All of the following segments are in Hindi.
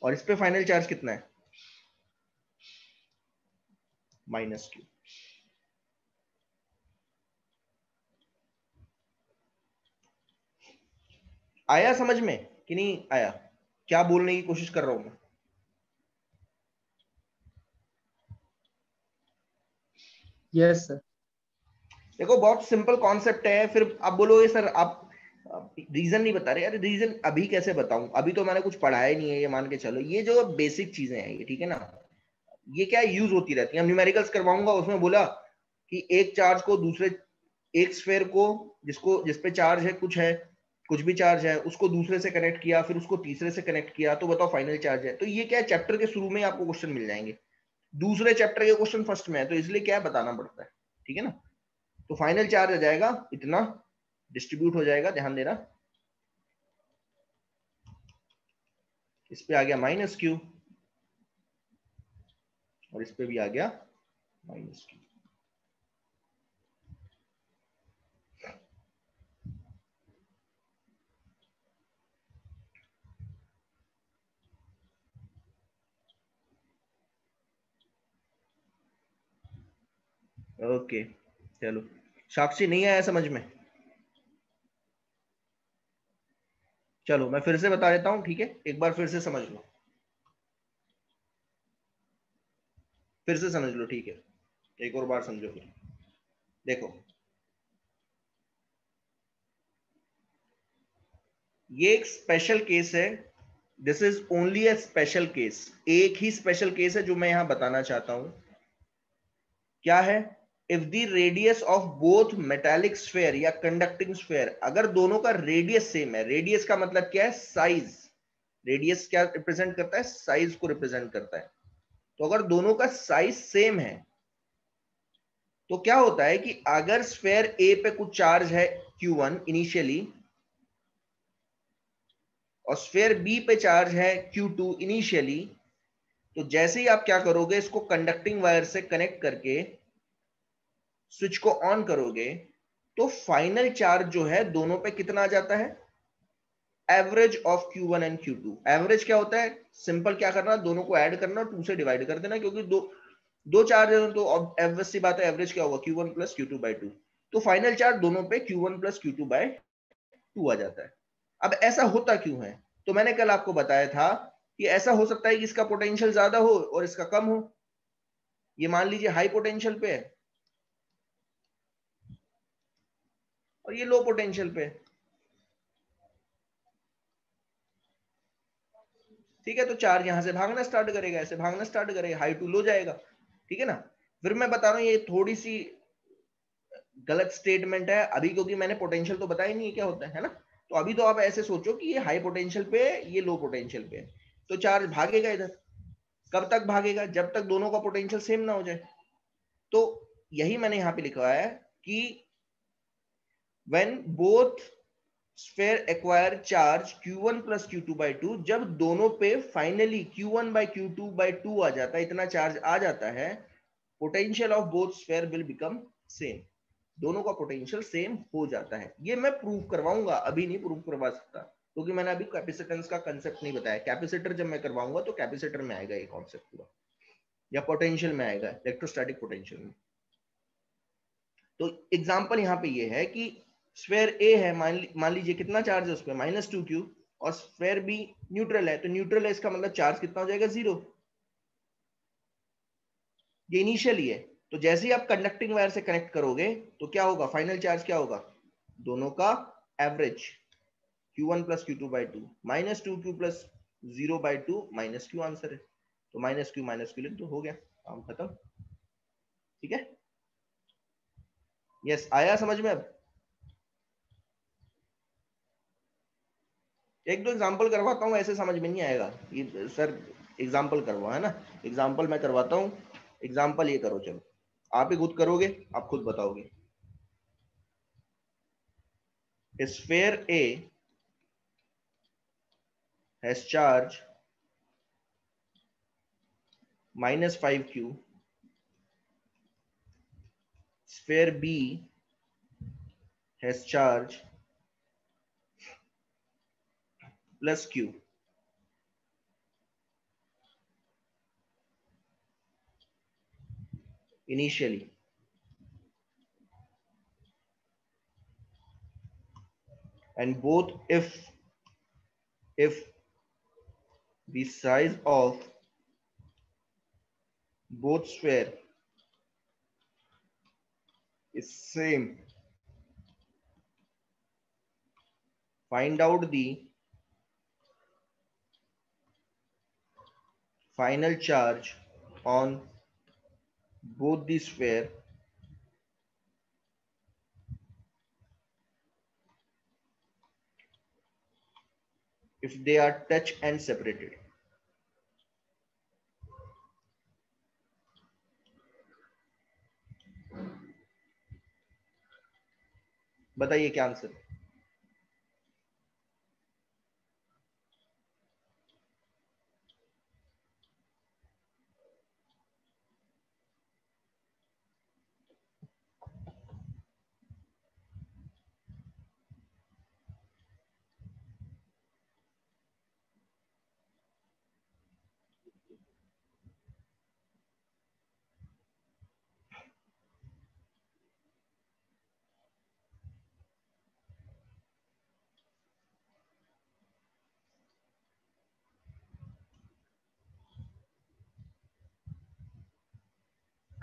और इस पे फाइनल चार्ज कितना है, माइनस क्यू। आया समझ में कि नहीं आया, क्या बोलने की कोशिश कर रहा हूं मैं? Yes sir. देखो बहुत सिंपल कॉन्सेप्ट है। फिर आप बोलोगे सर आप रीजन नहीं बता रहे। अरे रीजन अभी कैसे बताऊं, अभी तो मैंने कुछ पढ़ाया नहीं है, ये मान के चलो। ये जो बेसिक चीजें हैं ये, ठीक है ना, ये क्या यूज होती रहती है। हम न्यूमेरिकल्स करवाऊंगा, उसमें बोला कि एक चार्ज को दूसरे, एक स्फेयर को जिसको जिस पे चार्ज है, कुछ भी चार्ज है, उसको दूसरे से कनेक्ट किया, फिर उसको तीसरे से कनेक्ट किया, तो बताओ फाइनल चार्ज है। तो ये क्या है, चैप्टर के शुरू में आपको क्वेश्चन मिल जाएंगे, दूसरे चैप्टर के क्वेश्चन फर्स्ट में है, तो इसलिए क्या है बताना पड़ता है, ठीक है ना। तो फाइनल चार्ज आ जाएगा इतना, डिस्ट्रीब्यूट हो जाएगा, ध्यान देना। इस पे आ गया माइनस क्यू, और इस पे भी आ गया माइनस क्यू। ओके चलो, साक्षी नहीं आया समझ में? चलो मैं फिर से बता देता हूं, ठीक है, एक बार फिर से समझ लो, फिर से समझ लो, ठीक है, एक और बार समझो फिर। देखो ये एक स्पेशल केस है, this is only a special case, एक ही स्पेशल केस है जो मैं यहां बताना चाहता हूं। क्या है, if the radius of both metallic sphere या कंडक्टिंग स्फेयर, अगर दोनों का रेडियस सेम है, रेडियस का मतलब क्या है, साइज। रेडियस क्या रिप्रेजेंट करता है, साइज को रिप्रेजेंट करता है। तो अगर दोनों का साइज सेम है तो क्या होता है कि अगर स्फेयर ए पे कुछ चार्ज है Q1 इनिशियली, और स्फेयर बी पे चार्ज है Q2 इनिशियली, तो जैसे ही आप क्या करोगे, इसको कंडक्टिंग वायर से कनेक्ट करके स्विच को ऑन करोगे, तो फाइनल चार्ज जो है दोनों पे कितना आ जाता है, average of Q1 and Q2। Average क्या होता है, सिंपल क्या करना, दोनों को ऐड करना और 2 से डिवाइड कर देना, क्योंकि दो दो चार्ज है तो ऑब्वियस सी बात है, एवरेज क्या होगा, Q1 प्लस Q2 बाई 2। तो फाइनल चार्ज दोनों पे Q1 प्लस Q2 बाई 2 आ जाता है। अब ऐसा होता क्यों है, तो मैंने कल आपको बताया था कि ऐसा हो सकता है कि इसका पोटेंशियल ज्यादा हो और इसका कम हो। ये मान लीजिए हाई पोटेंशियल पे है और ये लो पोटेंशियल पे है, ठीक है। तो चार्ज यहां से भागना स्टार्ट करेगा, ऐसे भागना स्टार्ट करेगा, हाई टू लो जाएगा, ठीक है ना। फिर मैं बता रहा हूं ये थोड़ी सी गलत स्टेटमेंट है अभी, क्योंकि मैंने पोटेंशियल तो बताया नहीं है क्या होता है ना। तो अभी तो आप ऐसे सोचो कि ये हाई पोटेंशियल पे है, ये लो पोटेंशियल पे है, तो चार्ज भागेगा इधर। कब तक भागेगा, जब तक दोनों का पोटेंशियल सेम ना हो जाए। तो यही मैंने यहां पे लिखा है कि when both sphere acquire charge Q1 plus Q2 by 2, जब दोनों पे finally Q1 by Q2 by 2 आ जाता है, इतना चार्ज आ जाता है, potential of both sphere will become same. दोनों का पोटेंशियल सेम हो जाता है। ये मैं प्रूव करवाऊंगा, अभी नहीं प्रूव करवा सकता, क्योंकि मैंने अभी कैपेसिटेंस का कंसेप्ट नहीं बताया। कैपेसिटर जब मैं करवाऊंगा तो कैपेसिटर में आएगा ये कॉन्सेप्ट पूरा, या पोटेंशियल में आएगा, इलेक्ट्रोस्टैटिक पोटेंशियल में। तो एग्जांपल यहाँ पे ये है कि स्फेयर ए है, मान लीजिए कितना चार्ज है उस पर, -2Q, और स्फेयर बी न्यूट्रल है, तो न्यूट्रल है इसका मतलब चार्ज कितना हो जाएगा, 0। ये इनिशियली है। तो जैसे ही आप कंडक्टिंग वायर से कनेक्ट करोगे तो क्या होगा, फाइनल चार्ज क्या होगा, दोनों का average Q1 plus Q2 by 2, -2Q plus 0 by 2, -Q answer है। तो -Q लिख दो, हो गया काम खत्म, ठीक है। यस आया समझ में अब? एक दो एग्जांपल करवाता हूँ, ऐसे समझ में नहीं आएगा ये सर, एग्जांपल करवा है ना, एग्जांपल मैं करवाता हूँ। एग्जांपल ये करो, चलो आप ही खुद करोगे, आप खुद बताओगे। Sphere A has charge -5Q, sphere B has charge plus Q, initially, and both if the size of both sphere is same, find out the final charge on both the sphere if they are touch and separated. बताइए क्या आंसर?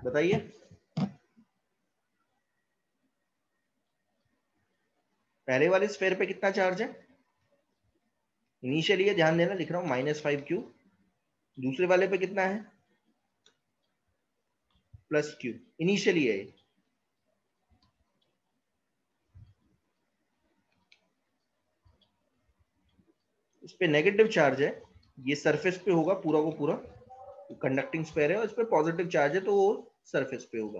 बताइए। पहले वाले स्फेयर पे कितना चार्ज है? इनिशियली ध्यान देना, लिख रहा हूं -5q। दूसरे वाले पे कितना है? +q। इनिशियली है। इस पे नेगेटिव चार्ज है, ये सरफेस पे होगा पूरा को पूरा, कंडक्टिंग स्फेयर है, और इस पे पॉजिटिव चार्ज है तो वो सरफेस पे होगा।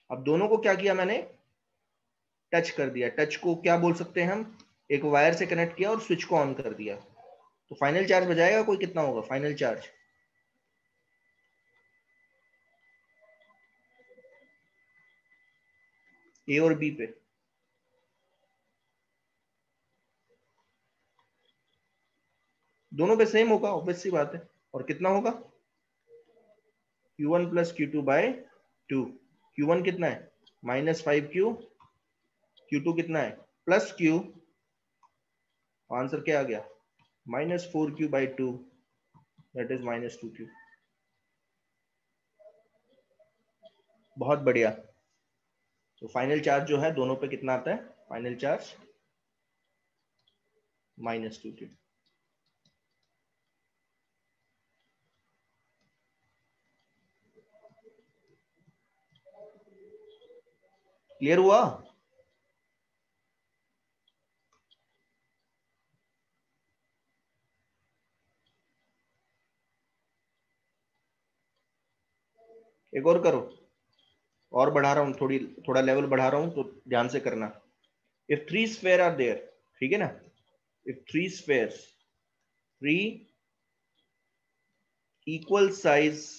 अब दोनों को क्या किया मैंने? टच कर दिया। टच को क्या बोल सकते हैं हम? एक वायर से कनेक्ट किया और स्विच को ऑन कर दिया, तो फाइनल चार्ज बजाएगा कोई, कितना होगा फाइनल चार्ज? ए और बी पे दोनों पे सेम होगा, ऑब्वियस सी बात है। और कितना होगा? Q1 + Q2/2। Q1 कितना है? -5q। Q2 कितना है? +q। आंसर क्या आ गया? -4q/2, that is -2q। बहुत बढ़िया। तो फाइनल चार्ज जो है दोनों पे कितना आता है? Final charge -2q। क्लियर हुआ? एक और करो, और बढ़ा रहा हूं, थोड़ा लेवल बढ़ा रहा हूं, तो ध्यान से करना। इफ 3 स्फेयर आर देयर, ठीक है ना, if 3 spheres, 3 equal size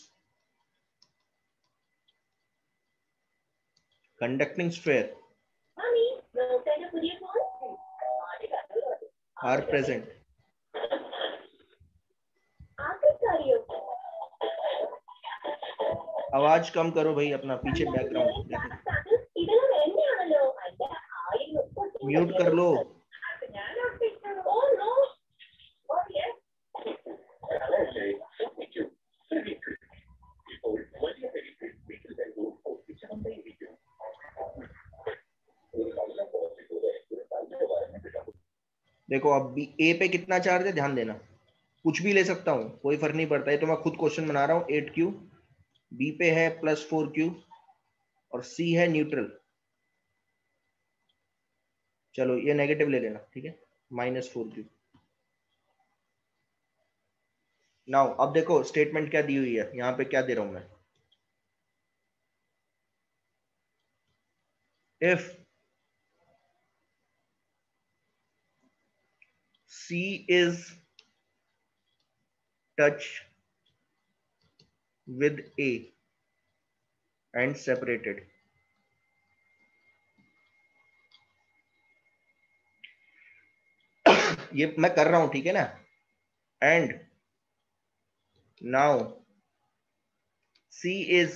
conducting sphere are present. आवाज कम करो भाई, अपना पीछे बैकग्राउंड देखो, म्यूट कर लो। देखो अब ए पे कितना चार्ज है, ध्यान देना। कुछ भी ले सकता हूं, कोई फर्क नहीं पड़ता है, तो मैं खुद क्वेश्चन बना रहा हूं। 8q, बी पे है +4q, और सी है न्यूट्रल। चलो ये नेगेटिव ले लेना, ठीक है, -4q। नाउ अब देखो स्टेटमेंट क्या दी हुई है, यहां पे क्या दे रहा हूं मैं? If C is touch with A and separated, ये मैं कर रहा हूं, ठीक है ना, and now C is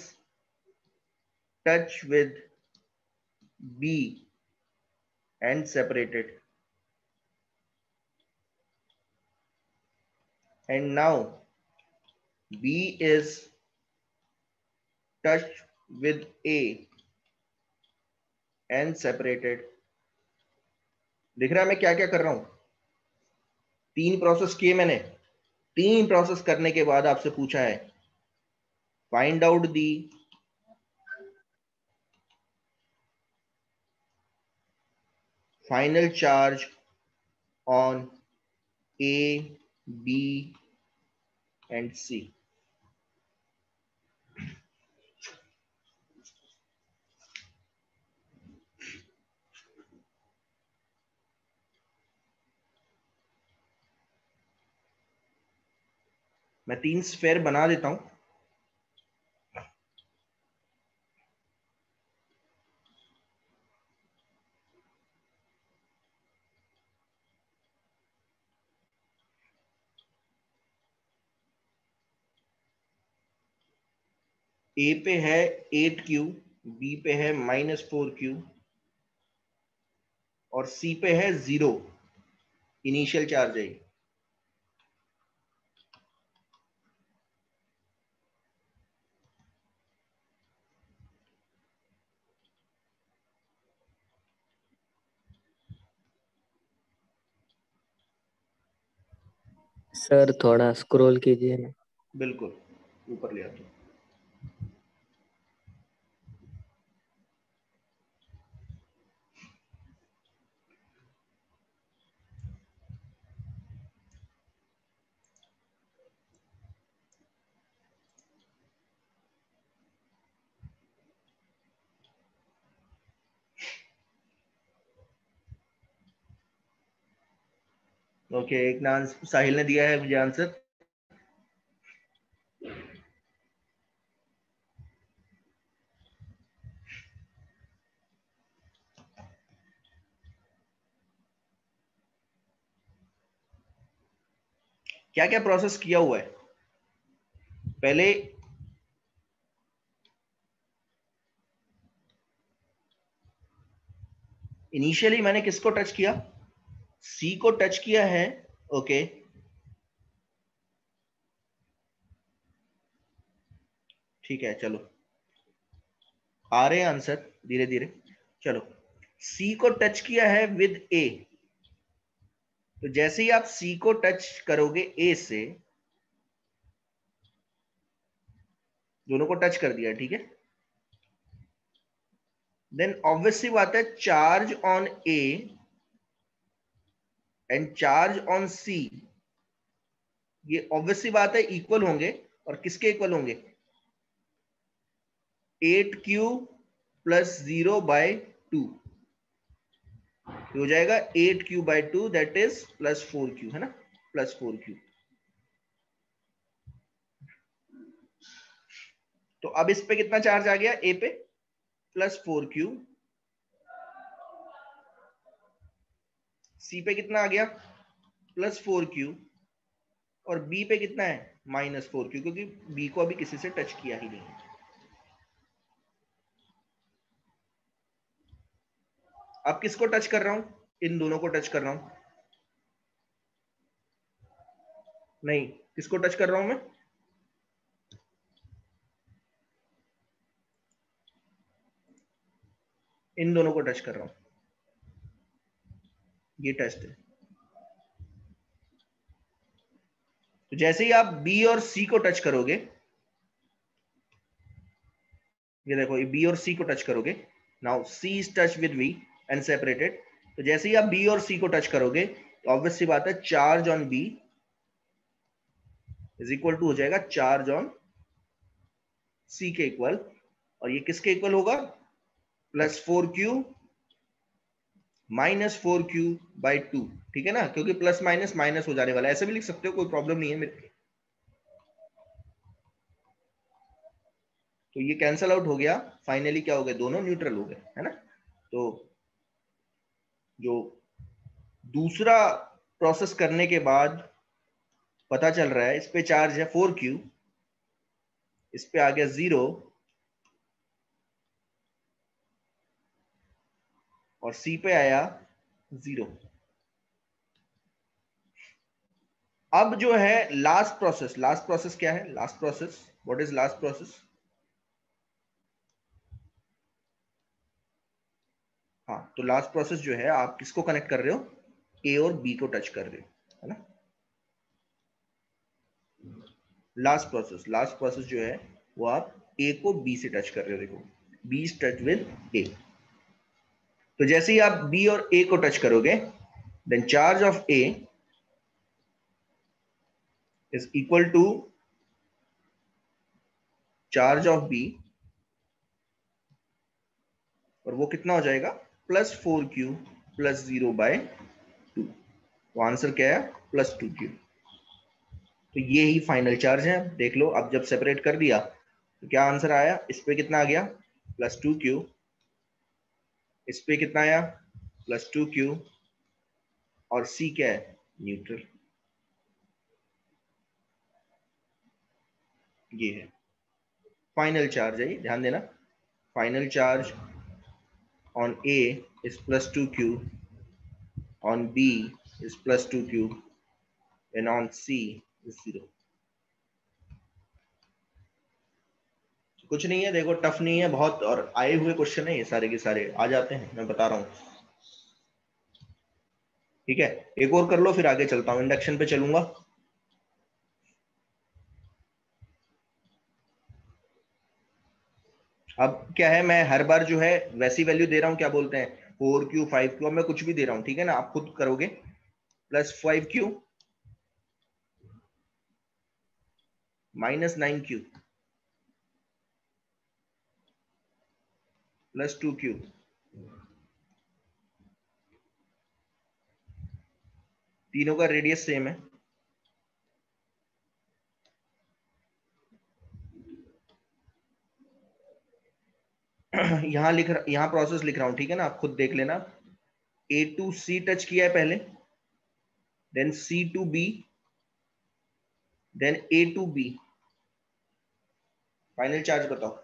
touch with B and separated, and now B is touch with A and separated. दिख रहा है मैं क्या क्या कर रहा हूं? 3 प्रोसेस किए मैंने। 3 प्रोसेस करने के बाद आपसे पूछा है find out the final charge on A, B and C. मैं 3 स्फेयर बना देता हूं। ए पे है 8Q, बी पे है -4Q और सी पे है 0 इनिशियल चार्ज है। सर थोड़ा स्क्रॉल कीजिए ना। बिल्कुल ऊपर ले आता हूं। ओके, एक ना साहिल ने दिया है मुझे आंसर। क्या क्या प्रोसेस किया हुआ है? पहले इनिशियली मैंने किसको टच किया? सी को टच किया है। ओके, ठीक है, चलो आ रहे हैं आंसर धीरे धीरे। चलो, सी को टच किया है विद ए, तो जैसे ही आप सी को टच करोगे ए से, दोनों को टच कर दिया, ठीक है, देन ऑब्वियसली बात है charge on A and charge on C, ये ऑब्वियसली बात है इक्वल होंगे। और किसके इक्वल होंगे? 8Q प्लस 0/2 हो जाएगा 8Q/2, दैट इज +4Q, है ना, +4Q। तो अब इस पे कितना चार्ज आ गया? ए पे +4Q, सी पे कितना आ गया? +4Q, और बी पे कितना है? -4Q, क्योंकि बी को अभी किसी से टच किया ही नहीं है। अब किसको टच कर रहा हूं? इन दोनों को टच कर रहा हूं। नहीं, किसको टच कर रहा हूं मैं? इन दोनों को टच कर रहा हूं। ये टेस्ट है। तो जैसे ही आप बी और सी को टच करोगे, ये देखो, ये बी और सी को टच करोगे, now C is touch with B and separated. तो जैसे ही आप बी और सी को टच करोगे, ऑब्वियस सी बात है charge on B is equal to हो जाएगा चार्ज ऑन सी के इक्वल। और ये किसके इक्वल होगा? +4Q -4Q/2, ठीक है ना, क्योंकि प्लस माइनस माइनस हो जाने वाला है। ऐसे भी लिख सकते हो, कोई प्रॉब्लम नहीं है मेरे। तो ये कैंसल आउट हो गया। फाइनली क्या हो गया? दोनों न्यूट्रल हो गए, है ना। तो जो दूसरा प्रोसेस करने के बाद पता चल रहा है, इस पे चार्ज है 4Q, इस पे आ गया 0 और C पे आया 0। अब जो है लास्ट प्रोसेस क्या है? Last process, what is last process? हाँ, तो लास्ट प्रोसेस जो है, आप किसको कनेक्ट कर रहे हो? A और B को टच कर रहे हो, है ना? लास्ट प्रोसेस जो है वो आप A को B से टच कर रहे हो। देखो, B is touch with A। तो जैसे ही आप B और A को टच करोगे, then charge of A is equal to charge of B, और वो कितना हो जाएगा? +4Q + 0/2। तो आंसर क्या है? +2Q। तो ये ही फाइनल चार्ज है। देख लो, अब जब सेपरेट कर दिया तो क्या आंसर आया? इस पे कितना आ गया? +2Q। इस पे कितना आया? +2Q। और C क्या है? न्यूट्रल। ये है फाइनल चार्ज है, ध्यान देना। Final charge on A is +2Q, on B is +2Q, and on C is 0। कुछ नहीं है, देखो, टफ नहीं है बहुत, और आए हुए क्वेश्चन है ये सारे के सारे, आ जाते हैं, मैं बता रहा हूँ। ठीक है, एक और कर लो फिर आगे चलता हूँ, इंडक्शन पे चलूंगा। अब क्या है, मैं हर बार जो है वैसी वैल्यू दे रहा हूँ, क्या बोलते हैं, 4Q 5Q, अब मैं कुछ भी दे रहा हूँ, ठीक है ना, आप खुद करोगे। +5Q -9Q +2Q। तीनों का रेडियस सेम है। यहाँ प्रोसेस लिख रहा हूँ, ठीक है ना, आप खुद देख लेना। A to C टच किया है पहले, then C to B, then A to B। Final charge बताओ।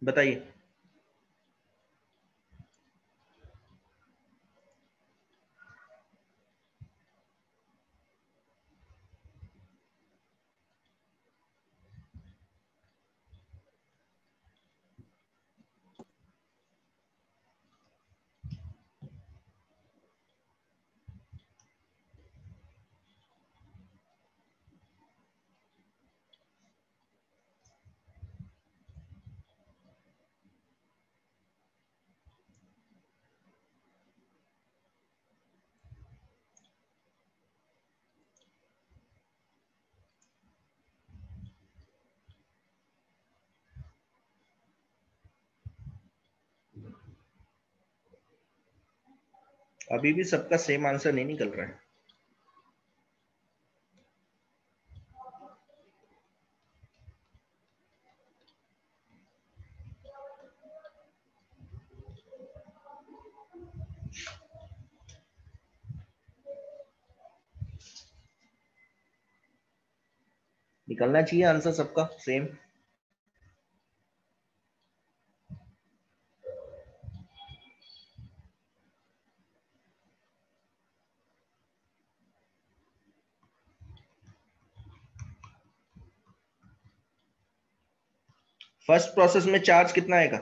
बताइए। अभी भी सबका सेम आंसर नहीं निकल रहा है। निकलना चाहिए आंसर सबका सेम। फर्स्ट प्रोसेस में चार्ज कितना आएगा?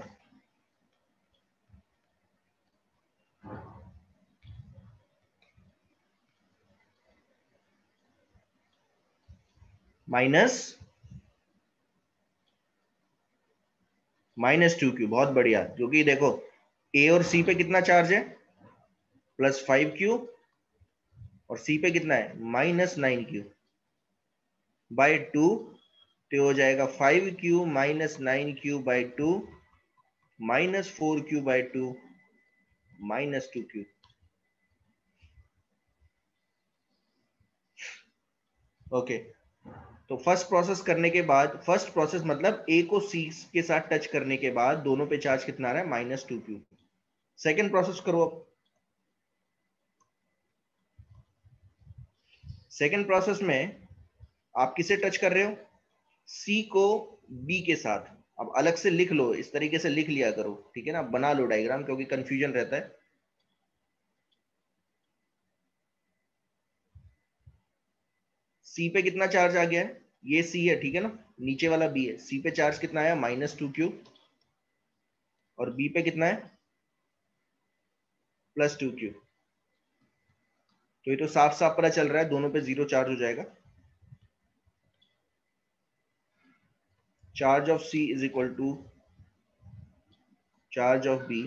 -2Q। बहुत बढ़िया, क्योंकि देखो A और C पे कितना चार्ज है? +5Q, और C पे कितना है? -9Q/2। तो ये हो जाएगा 5q minus 9q by 2 minus 4q by 2 minus 2q। Okay, तो फर्स्ट प्रोसेस करने के बाद, फर्स्ट प्रोसेस मतलब ए को सी के साथ टच करने के बाद दोनों पे चार्ज कितना आ रहा है, -2q। सेकेंड प्रोसेस करो अब। सेकेंड प्रोसेस में आप किसे टच कर रहे हो, सी को बी के साथ। अब अलग से लिख लो, इस तरीके से लिख लिया करो, ठीक है ना, बना लो डायग्राम, क्योंकि कंफ्यूजन रहता है। सी पे कितना चार्ज आ गया है, ये सी है, ठीक है ना, नीचे वाला बी है। सी पे चार्ज कितना आया, -2q, और बी पे कितना है, +2q। तो ये तो साफ साफ पता चल रहा है दोनों पे 0 चार्ज हो जाएगा। Charge of C is equal to charge of B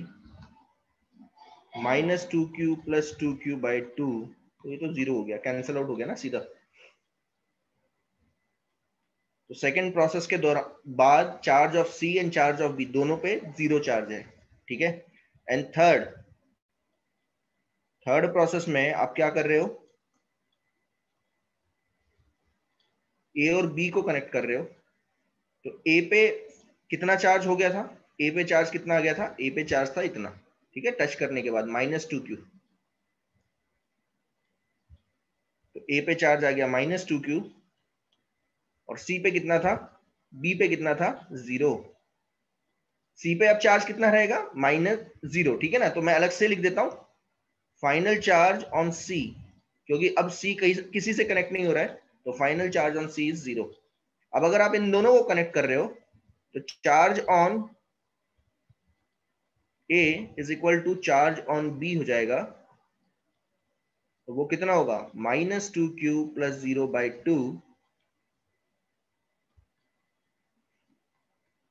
-2q + 2q by 2। तो ये तो 0 हो गया, कैंसल आउट हो गया ना सीधा। तो सेकेंड प्रोसेस के दौरान बाद charge of C and charge of B दोनों पे 0 चार्ज है, ठीक है। एंड थर्ड प्रोसेस में आप क्या कर रहे हो, ए और बी को कनेक्ट कर रहे हो। तो ए पे कितना चार्ज हो गया था, ए पे चार्ज कितना आ गया था, ए पे चार्ज था इतना, ठीक है, टच करने के बाद -2q। तो ए पे चार्ज आ गया -2q, और सी पे कितना था, बी पे कितना था, 0। सी पे अब चार्ज कितना रहेगा, -0, ठीक है ना। तो मैं अलग से लिख देता हूं, फाइनल चार्ज ऑन सी, क्योंकि अब सी किसी से कनेक्ट नहीं हो रहा है, तो final charge on C is 0। अब अगर आप इन दोनों को कनेक्ट कर रहे हो, तो charge on A is equal to charge on B हो जाएगा। तो वो कितना होगा, -2q + 0 बाई 2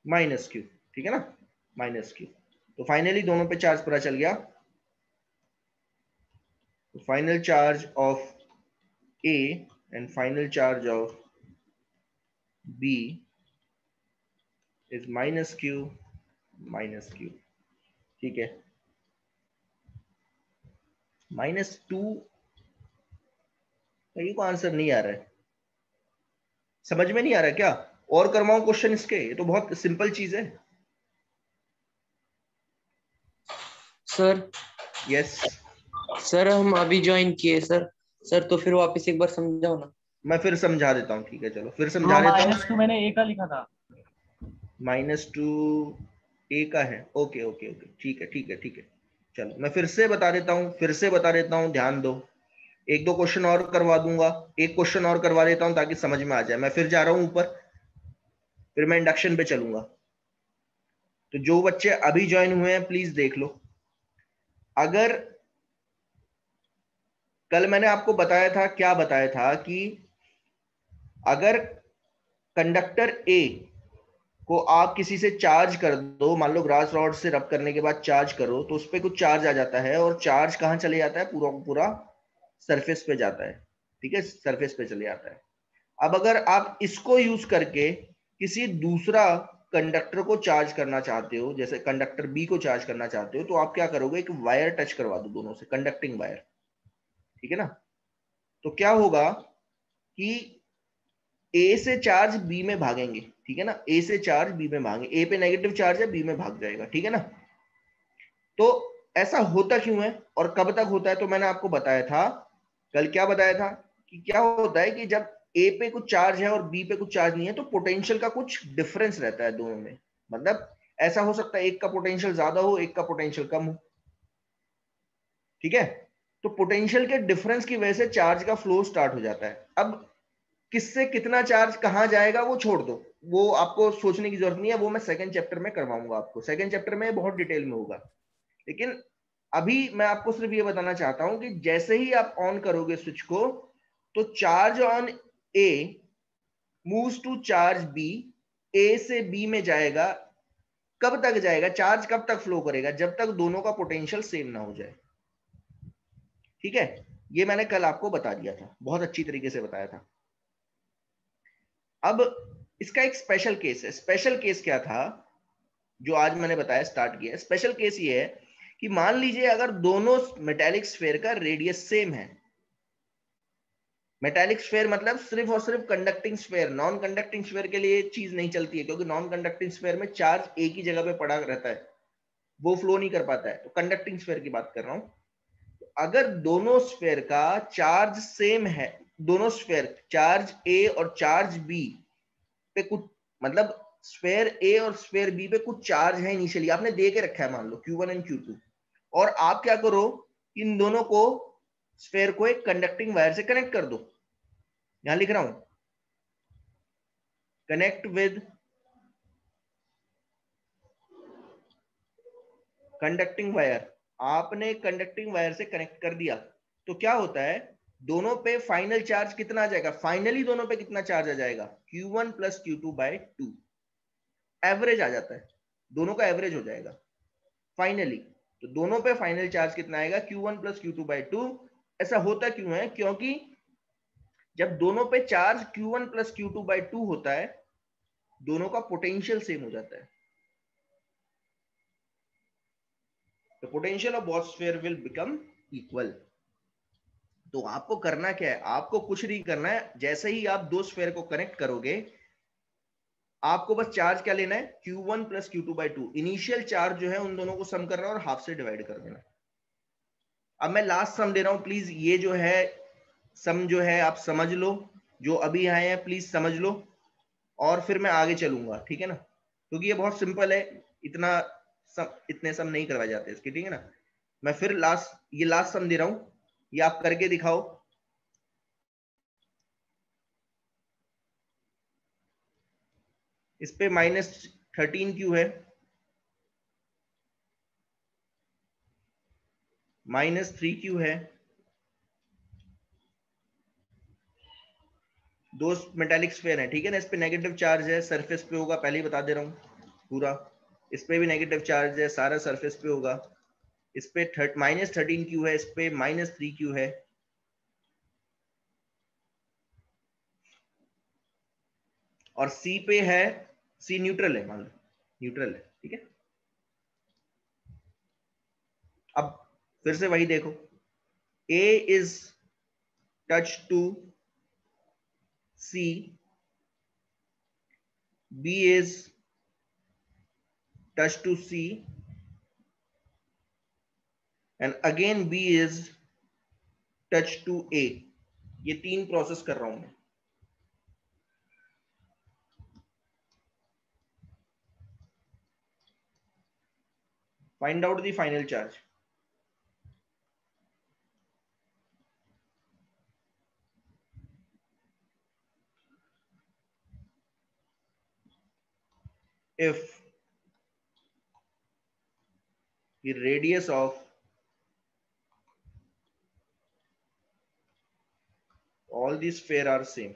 -q, ठीक है ना, -q। तो फाइनली दोनों पे चार्ज पता चल गया। Final charge of A and final charge of B is -q, ठीक है। -2 ये को आंसर नहीं आ रहा है, समझ में नहीं आ रहा है क्या, और करवाऊं क्वेश्चन इसके, ये तो बहुत सिंपल चीज है। सर यस, सर हम अभी ज्वाइन किए सर। सर तो फिर वापस एक बार समझाओ ना। मैं फिर समझा देता हूँ, ठीक है, चलो फिर समझा हाँ देता हूँ। -2 मैंने ए का लिखा था। -2 ए का है, ओके ओके ओके, ठीक है ठीक है ठीक है। चलो मैं फिर से बता देता हूँ, फिर से बता देता हूँ, ध्यान दो। एक दो क्वेश्चन और करवा दूंगा, एक क्वेश्चन और करवा देता हूँ ताकि समझ में आ जाए। मैं फिर जा रहा हूँ ऊपर, फिर मैं इंडक्शन पे चलूंगा। तो जो बच्चे अभी ज्वाइन हुए हैं प्लीज देख लो। अगर कल मैंने आपको बताया था, क्या बताया था, कि अगर कंडक्टर ए को आप किसी से चार्ज कर दो, मान लो ग्रास रॉड से रब करने के बाद चार्ज करो, तो उस पर कुछ चार्ज आ जाता है, और चार्ज कहाँ चले जाता है, पूरा पूरा सरफेस पे जाता है, ठीक है, सरफेस पे चले जाता है। अब अगर आप इसको यूज करके किसी दूसरा कंडक्टर को चार्ज करना चाहते हो, जैसे कंडक्टर बी को चार्ज करना चाहते हो, तो आप क्या करोगे, एक वायर टच करवा दो दोनों से, कंडक्टिंग वायर, ठीक है ना। तो क्या होगा कि ए से चार्ज बी में भागेंगे, ठीक है ना, ए से चार्ज बी में भागेंगे, ए पे नेगेटिव चार्ज है, बी में भाग जाएगा, ठीक है ना। तो ऐसा होता क्यों है और कब तक होता है, तो मैंने आपको बताया था कल, क्या बताया था, कि क्या होता है कि जब ए पे कुछ चार्ज है और बी पे कुछ चार्ज नहीं है, तो पोटेंशियल का कुछ डिफरेंस रहता है दोनों में। मतलब ऐसा हो सकता है एक का पोटेंशियल ज्यादा हो, एक का पोटेंशियल कम हो, ठीक है। तो पोटेंशियल के डिफरेंस की वजह से चार्ज का फ्लो स्टार्ट हो जाता है। अब किससे कितना चार्ज कहां जाएगा वो छोड़ दो, वो आपको सोचने की जरूरत नहीं है, वो मैं सेकंड चैप्टर में करवाऊंगा आपको, सेकंड चैप्टर में बहुत डिटेल में होगा। लेकिन अभी मैं आपको सिर्फ ये बताना चाहता हूं कि जैसे ही आप ऑन करोगे स्विच को, तो charge on A moves to charge B, A से बी में जाएगा। कब तक जाएगा, चार्ज कब तक फ्लो करेगा, जब तक दोनों का पोटेंशियल सेम ना हो जाए, ठीक है। ये मैंने कल आपको बता दिया था, बहुत अच्छी तरीके से बताया था। अब इसका एक स्पेशल केस है। स्पेशल केस क्या था जो आज मैंने बताया, स्टार्ट किया। स्पेशल केस ये है कि मान लीजिए अगर दोनों मेटेलिक स्फीयर का रेडियस सेम है। मेटेलिक स्फीयर मतलब सिर्फ और सिर्फ conducting sphere, non conducting sphere के लिए चीज नहीं चलती है, क्योंकि नॉन कंडक्टिंग स्फीयर में चार्ज एक ही जगह पे पड़ा रहता है, वो फ्लो नहीं कर पाता है। तो कंडक्टिंग स्फीयर की बात कर रहा हूं। अगर दोनों स्फीयर का चार्ज सेम है, दोनों स्फीयर चार्ज ए और चार्ज बी पे कुछ, मतलब स्फीयर ए और स्फीयर बी पे कुछ चार्ज है इनिशियली, आपने दे के रखा है, मान लो Q1 एंड Q2, और आप क्या करो, इन दोनों को, स्फीयर को एक कंडक्टिंग वायर से कनेक्ट कर दो। यहां लिख रहा हूं, कनेक्ट विद कंडक्टिंग वायर। आपने कंडक्टिंग वायर से कनेक्ट कर दिया तो क्या होता है, दोनों पे फाइनल चार्ज कितना आ जाएगा, फाइनली दोनों पे कितना चार्ज आ जाएगा, Q1 plus Q2 bye 2, average आ जाता है, दोनों का एवरेज हो जाएगा फाइनली। तो दोनों पे फाइनल चार्ज कितना आएगा, Q1 प्लस Q2 बाय 2। ऐसा होता क्यों है, क्योंकि जब दोनों पे charge Q1 plus Q2 bye 2 होता है, दोनों का पोटेंशियल सेम हो जाता है। The potential of both sphere will become equal। तो आपको करना क्या है, आपको कुछ नहीं करना है, जैसे ही आप दो स्फीयर को कनेक्ट करोगे, आपको बस चार्ज क्या लेना है, Q1 plus Q2 bye 2। Initial charge जो है उन दोनों को सम करना और हाफ से डिवाइड कर देना। अब मैं लास्ट सम दे रहा हूं, प्लीज ये जो है सम जो है आप समझ लो, जो अभी आए हैं प्लीज समझ लो, और फिर मैं आगे चलूंगा, ठीक है ना, क्योंकि ये बहुत सिंपल है, इतने सम नहीं करवाए जाते इसके, ठीक है ना। मैं फिर ये लास्ट सम दे रहा हूं, ये आप करके दिखाओ। इस पे -13Q है, -3Q है, दो मेटालिक स्फीयर है, ठीक है ना। इस पे नेगेटिव चार्ज है, सरफेस पे होगा, पहले ही बता दे रहा हूं पूरा। इस पे भी नेगेटिव चार्ज है, सारा सरफेस पे होगा। इस पे -13Q है, इस पे -3Q है। और C पे है, C न्यूट्रल है, मान लो न्यूट्रल है, ठीक है। अब फिर से वही देखो, A is touch to C, B is touch to C, and again B is touch to A। ये तीन प्रोसेस कर रहा हूं मैं। Find out the final charge. if the radius of all these sphere are same,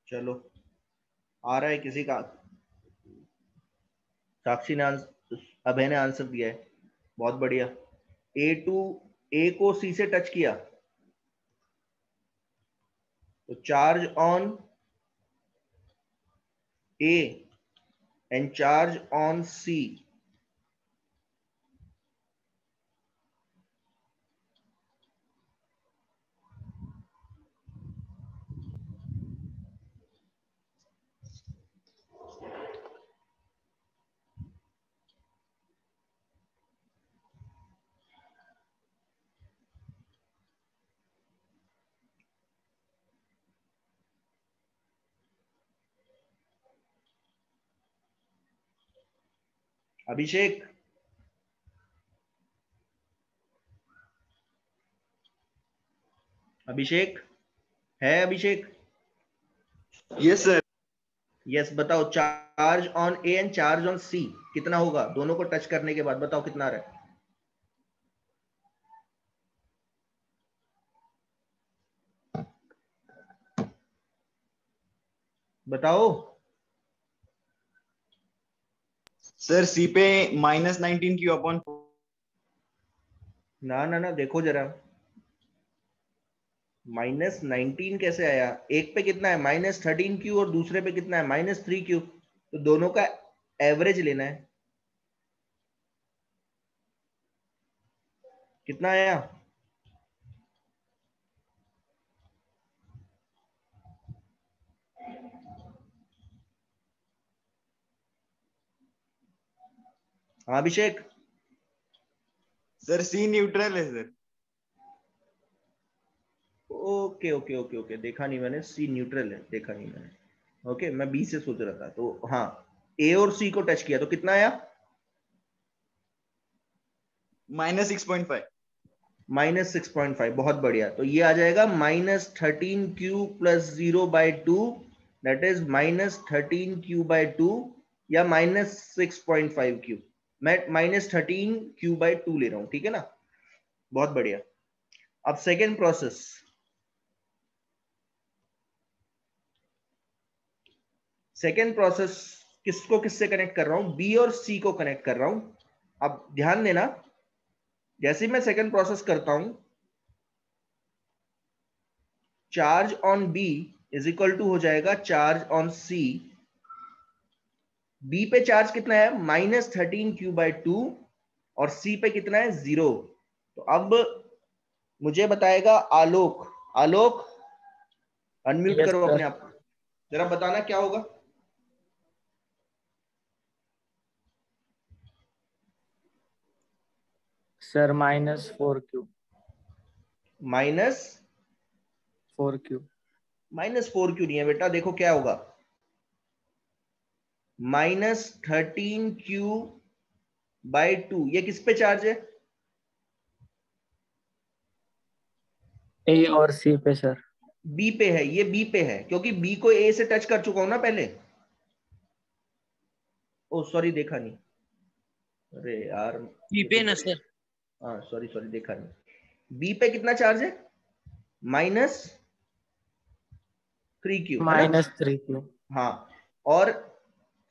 चलो आ रहा है किसी का, साक्षी ने अभय ने आंसर दिया है, बहुत बढ़िया। A को C से टच किया तो charge on A and charge on C Abhishek, Abhishek है? Abhishek, yes sir. यस, बताओ charge on A and charge on C कितना होगा दोनों को टच करने के बाद? बताओ कितना आ रहा है? बताओ। सर सी पे -19 Q/4। ना ना ना, देखो जरा, -19 कैसे आया? एक पे कितना है -13Q और दूसरे पे कितना है -3Q, तो दोनों का एवरेज लेना है। कितना आया? हाँ अभिषेक। सर सी न्यूट्रल है sir. Okay okay okay okay, देखा नहीं मैंने, सी न्यूट्रल है, देखा नहीं मैंने। ओके, मैं बी से सोच रहा था, तो हाँ, ए और सी को टच किया तो कितना आया? -6.5। -6.5, बहुत बढ़िया। तो ये आ जाएगा -13Q + 0/2, दैट इज -13Q/2 या -6.5Q। मैं -13Q/2 ले रहा हूं, ठीक है ना? बहुत बढ़िया। अब सेकेंड प्रोसेस, सेकेंड प्रोसेस किसको किससे कनेक्ट कर रहा हूं? बी और सी को कनेक्ट कर रहा हूं। अब ध्यान देना, जैसे ही मैं सेकेंड प्रोसेस करता हूं, charge on B is equal to हो जाएगा चार्ज ऑन सी। बी पे चार्ज कितना है? -13Q/2 और सी पे कितना है? 0। तो अब मुझे बताएगा आलोक। आलोक, अनम्यूट यस करो सर। अपने आप को, जरा बताना क्या होगा। Sir -4Q। Minus 4Q। -4Q नहीं है बेटा, देखो क्या होगा, -13Q/2। ये किस पे चार्ज है? ए और सी पे सर। बी पे है, ये बी पे है, क्योंकि बी को ए से टच कर चुका हूं ना पहले। ओ सॉरी, देखा नहीं, अरे यार, बी ये पे तो ना सर। हाँ सॉरी सॉरी, देखा नहीं। बी पे कितना चार्ज है? -3Q है ना? -3Q। हाँ, और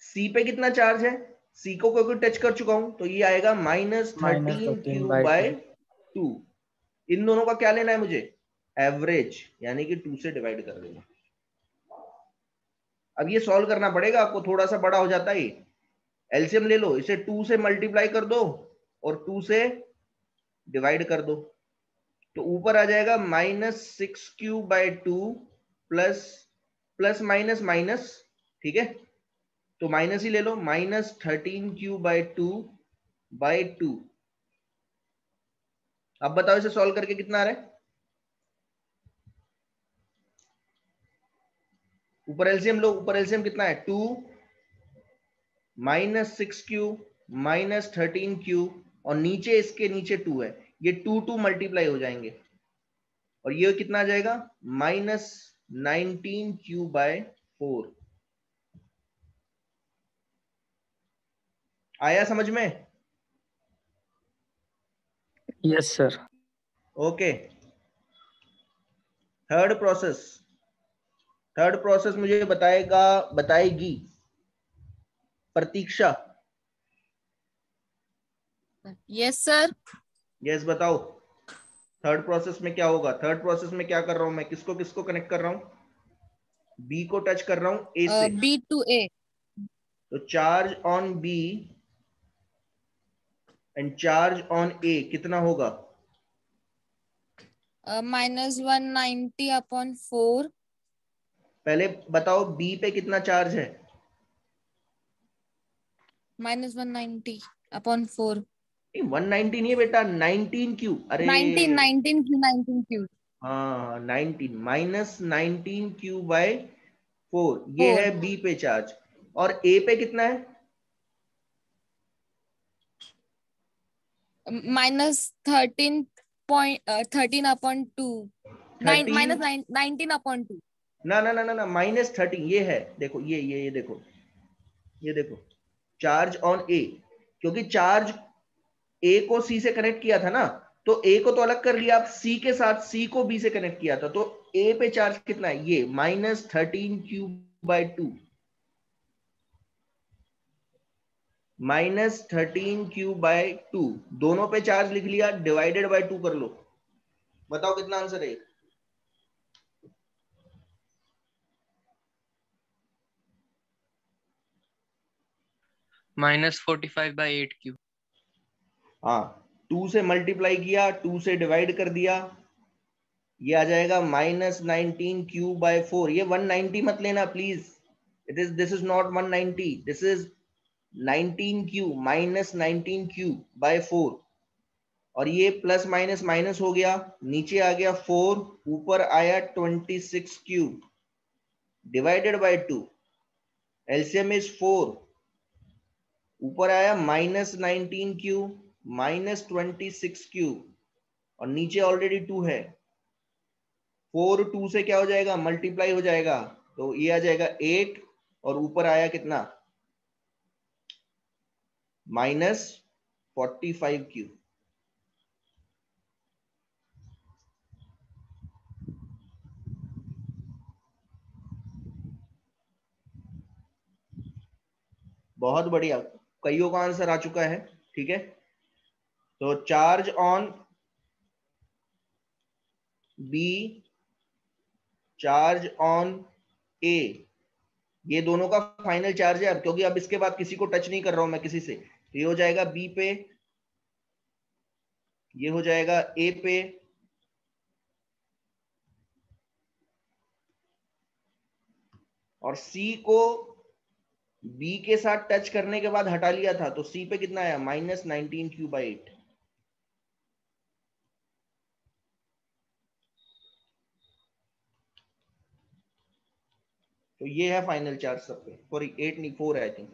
सी पे कितना चार्ज है? सी को क्योंकि टच कर चुका हूं, तो ये आएगा -13Q/2। 13/2। इन दोनों का क्या लेना है मुझे? एवरेज, यानी कि 2 से डिवाइड कर देना। अब ये सॉल्व करना पड़ेगा आपको, थोड़ा सा बड़ा हो जाता है ये। एलसीएम ले लो, इसे 2 से मल्टीप्लाई कर दो और 2 से डिवाइड कर दो, तो ऊपर आ जाएगा -6Q/2 plus plus minus minus, ठीक है, तो माइनस ही ले लो, -13Q/2/2। अब बताओ इसे सॉल्व करके कितना आ रहा है? ऊपर एलसीएम लो, ऊपर एलसीएम कितना है? 2 -6Q -13Q, और नीचे इसके नीचे 2 है, ये 2 मल्टीप्लाई हो जाएंगे, और ये कितना आ जाएगा? -19Q/4। आया समझ में? Yes sir. Okay. Third process, third process मुझे बताएगा, बताएगी प्रतीक्षा। Yes sir. यस, बताओ थर्ड प्रोसेस में क्या होगा? थर्ड प्रोसेस में क्या कर रहा हूं मैं? किसको किसको कनेक्ट कर रहा हूं? बी को टच कर रहा हूं ए से, बी टू ए। तो charge on B and charge on A कितना होगा? -190/4। पहले बताओ बी पे कितना चार्ज है? -190/4। 190 नहीं है बेटा, 19Q। अरे 19Q। हाँ, 19 -19Q/4, ये 4। है बी पे चार्ज। और ए पे कितना है? -13.13/2 13 -19/2 ना ना ना ना ना -13 ये है, देखो ये देखो, ये देखो चार्ज ऑन ए, क्योंकि चार्ज ए को सी से कनेक्ट किया था ना, तो ए को तो अलग कर लिया, आप सी के साथ सी को बी से कनेक्ट किया था, तो ए पे चार्ज कितना है, ये -13 क्यूब/2, -13 क्यूब/2, दोनों पे चार्ज लिख लिया, डिवाइडेड बाय 2 कर लो, बताओ कितना आंसर है। -45/8 क्यूब। हाँ, 2 से मल्टीप्लाई किया, 2 से डिवाइड कर दिया, ये आ जाएगा -19 क्यूब/4। ये 190 मत लेना please, this is not 190, this is 19 cube, -19 क्यूब/4, और ये प्लस माइनस माइनस हो गया, नीचे आ गया 4, ऊपर आया 26 cube, divided by 2, LCM is 4, ऊपर आया -19 क्यूब, -26 क्यूब, और नीचे ऑलरेडी 2 है, 4 2 से क्या हो जाएगा, मल्टीप्लाई हो जाएगा, तो ये आ जाएगा 8, और ऊपर आया कितना, -45 क्यूब। बहुत बढ़िया, कईयों का आंसर आ चुका है, ठीक है। तो charge on B, charge on A, ये दोनों का फाइनल चार्ज है अब, क्योंकि अब इसके बाद किसी को टच नहीं कर रहा हूं मैं किसी से, तो ये हो जाएगा बी पे, ये हो जाएगा ए पे, और सी को बी के साथ टच करने के बाद हटा लिया था, तो सी पे कितना आया, -19 क्यूब/8। तो ये है फाइनल चार्ज सब पे, सॉरी 8 नहीं 4 है आई थिंक।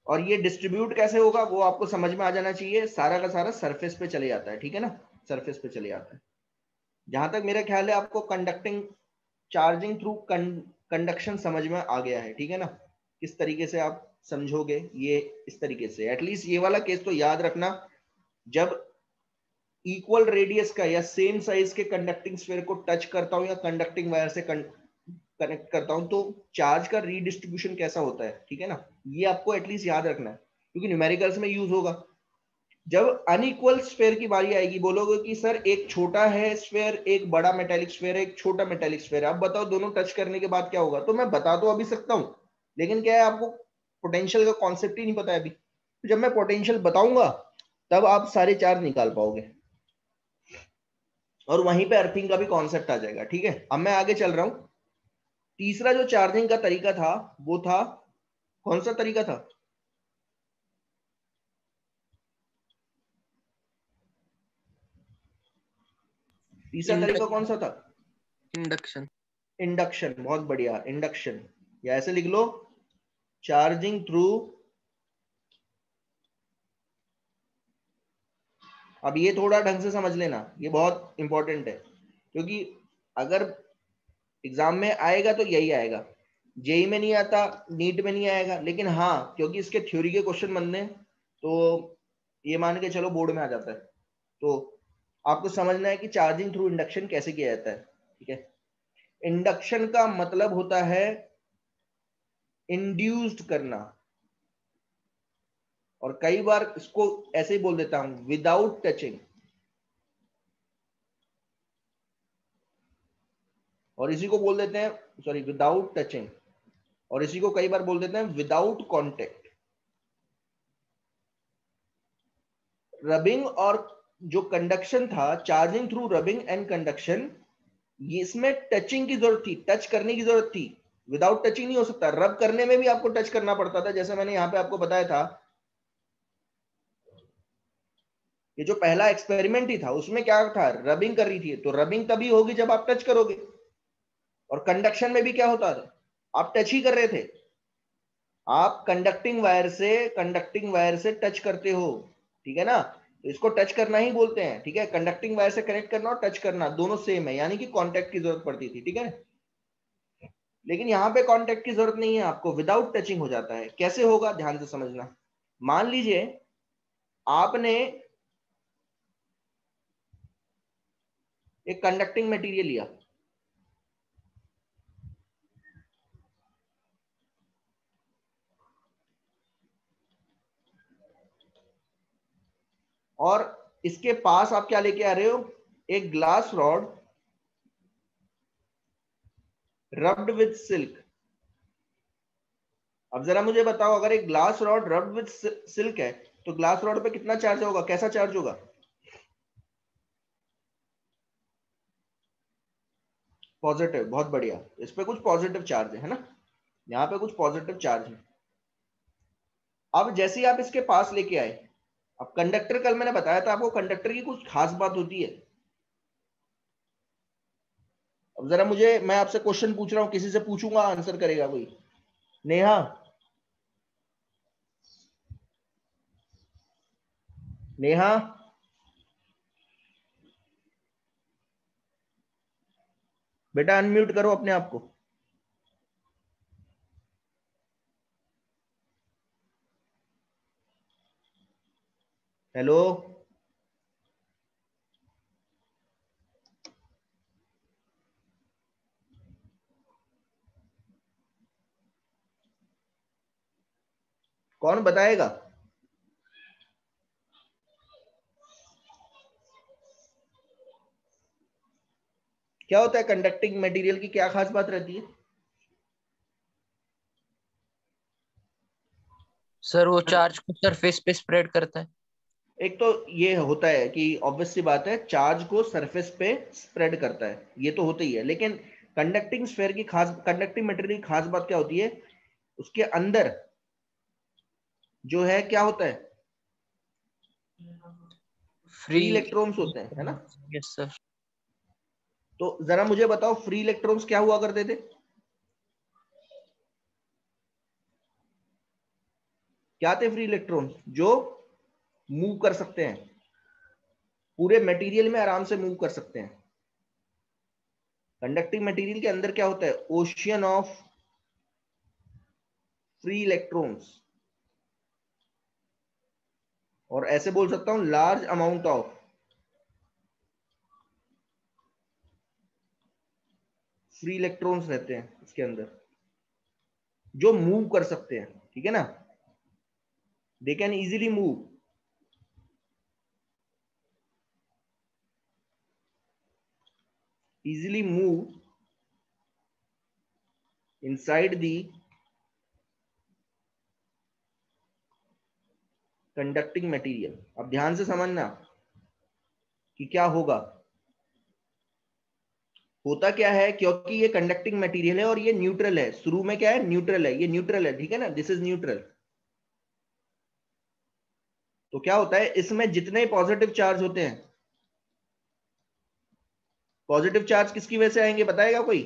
और ये डिस्ट्रीब्यूट कैसे होगा वो आपको समझ में आ जाना चाहिए, सारा का सारा सरफेस पे चले जाता है, ठीक है ना, सरफेस पे चले जाता है। जहां तक मेरा ख्याल है आपको कंडक्टिंग चार्जिंग थ्रू कंडक्शन समझ में आ गया है, ठीक है ना, किस तरीके से आप समझोगे ये, इस तरीके से एटलीस्ट ये वाला केस तो याद रखना, जब इक्वल रेडियस का या सेम साइज के कंडक्टिंग स्फीयर को टच करता हूं या कंडक्टिंग वायर से कनेक्ट करता हूं, तो चार्ज का रीडिस्ट्रीब्यूशन कैसा होता है, ठीक है ना, ये आपको एटलीस्ट याद रखना है, क्योंकि न्यूमेरिकल्स में यूज होगा। जब अनइक्वल स्फीयर की बारी आएगी, बोलोगे कि सर एक छोटा है स्फीयर, एक बड़ा मेटेलिक स्फीयर है, एक छोटा मेटेलिक स्फीयर है, अब बताओ दोनों टच करने के बाद क्या होगा, तो मैं बता तो अभी सकता हूं, लेकिन क्या है आपको पोटेंशियल का कॉन्सेप्ट ही नहीं पता है अभी, तो जब मैं पोटेंशियल बताऊंगा तब आप सारे चार्ज निकाल पाओगे, और वहीं पे अर्थिंग का भी कॉन्सेप्ट आ जाएगा, ठीक है। अब मैं आगे चल रहा हूं, तीसरा जो चार्जिंग का तरीका था वो था, कौन सा तरीका था, तीसरा तरीका कौन सा था, इंडक्शन। इंडक्शन, बहुत बढ़िया, इंडक्शन, या ऐसे लिख लो, चार्जिंग थ्रू, अब ये थोड़ा ढंग से समझ लेना, ये बहुत इंपॉर्टेंट है, क्योंकि अगर एग्जाम में आएगा तो यही आएगा, जेई में नहीं आता, नीट में नहीं आएगा, लेकिन हाँ क्योंकि इसके थ्योरी के क्वेश्चन बनने हैं, तो ये मान के चलो बोर्ड में आ जाता है, तो आपको समझना है कि चार्जिंग थ्रू इंडक्शन कैसे किया जाता है, ठीक है। इंडक्शन का मतलब होता है इंड्यूस्ड करना, और कई बार इसको ऐसे ही बोल देता हूं, विदाउट टचिंग, और इसी को बोल देते हैं, सॉरी विदाउट टचिंग, और इसी को कई बार बोल देते हैं विदाउट कॉन्टेक्ट। रबिंग और जो कंडक्शन था, charging through rubbing and conduction, ये इसमें टचिंग की जरूरत थी, टच करने की जरूरत थी, विदाउट टचिंग नहीं हो सकता, रब करने में भी आपको टच करना पड़ता था, जैसे मैंने यहां पे आपको बताया था, ये जो पहला एक्सपेरिमेंट ही था उसमें क्या था, रबिंग कर रही थी, तो रबिंग तभी होगी जब आप टच करोगे। और कंडक्शन में भी क्या होता था, आप टच ही कर रहे थे, आप कंडक्टिंग वायर से टच करते हो, ठीक है ना, तो इसको टच करना ही बोलते हैं, ठीक है। कंडक्टिंग वायर से कनेक्ट करना और टच करना दोनों सेम है, यानी कि कांटेक्ट की जरूरत पड़ती थी, ठीक है। लेकिन यहाँ पे कांटेक्ट की जरूरत नहीं है, आपको विदाउट टचिंग हो जाता है। कैसे होगा, ध्यान से समझना। मान लीजिए आपने एक कंडक्टिंग मटेरियल लिया, और इसके पास आप क्या लेके आ रहे हो, एक glass rod rubbed with silk. अब जरा मुझे बताओ, अगर एक glass rod rubbed with silk है तो ग्लास रॉड पे कितना चार्ज होगा, कैसा चार्ज होगा? पॉजिटिव, बहुत बढ़िया। इस पे कुछ पॉजिटिव चार्ज है ना, यहाँ पे कुछ पॉजिटिव चार्ज है। अब जैसे ही आप इसके पास लेके आए, अब कंडक्टर, कल मैंने बताया था आपको कंडक्टर की कुछ खास बात होती है। अब जरा मैं आपसे क्वेश्चन पूछ रहा हूं, किसी से पूछूंगा, आंसर करेगा कोई? नेहा, नेहा, बेटा अनम्यूट करो अपने आप को। हेलो, कौन बताएगा? क्या होता है कंडक्टिंग मटेरियल की, क्या खास बात रहती है? सर वो चार्ज को सरफेस पे स्प्रेड करता है। एक तो ये होता है कि ऑब्वियस सी बात है, चार्ज को सरफेस पे स्प्रेड करता है, ये तो होता ही है। लेकिन कंडक्टिंग मटेरियल की खास बात क्या होती है, उसके अंदर जो है क्या होता है, फ्री इलेक्ट्रॉन्स होते हैं, है ना। Yes sir. तो जरा मुझे बताओ, फ्री इलेक्ट्रॉन्स क्या हुआ करते थे? क्या थे फ्री इलेक्ट्रॉन्स? जो मूव कर सकते हैं, पूरे मटेरियल में आराम से मूव कर सकते हैं। कंडक्टिंग मटेरियल के अंदर क्या होता है, ओशियन ऑफ फ्री इलेक्ट्रॉन्स, और ऐसे बोल सकता हूं large amount of free electrons रहते हैं इसके अंदर, जो मूव कर सकते हैं, ठीक है ना। They can easily move, easily move inside the conducting material। अब ध्यान से समझना कि क्या होगा, होता क्या है, क्योंकि ये कंडक्टिंग मटेरियल है और ये न्यूट्रल है। शुरू में क्या है, न्यूट्रल है, ये न्यूट्रल है, ठीक है ना, दिस इज न्यूट्रल। तो क्या होता है, इसमें जितने पॉजिटिव चार्ज होते हैं, पॉजिटिव चार्ज किसकी वजह से आएंगे, बताएगा कोई?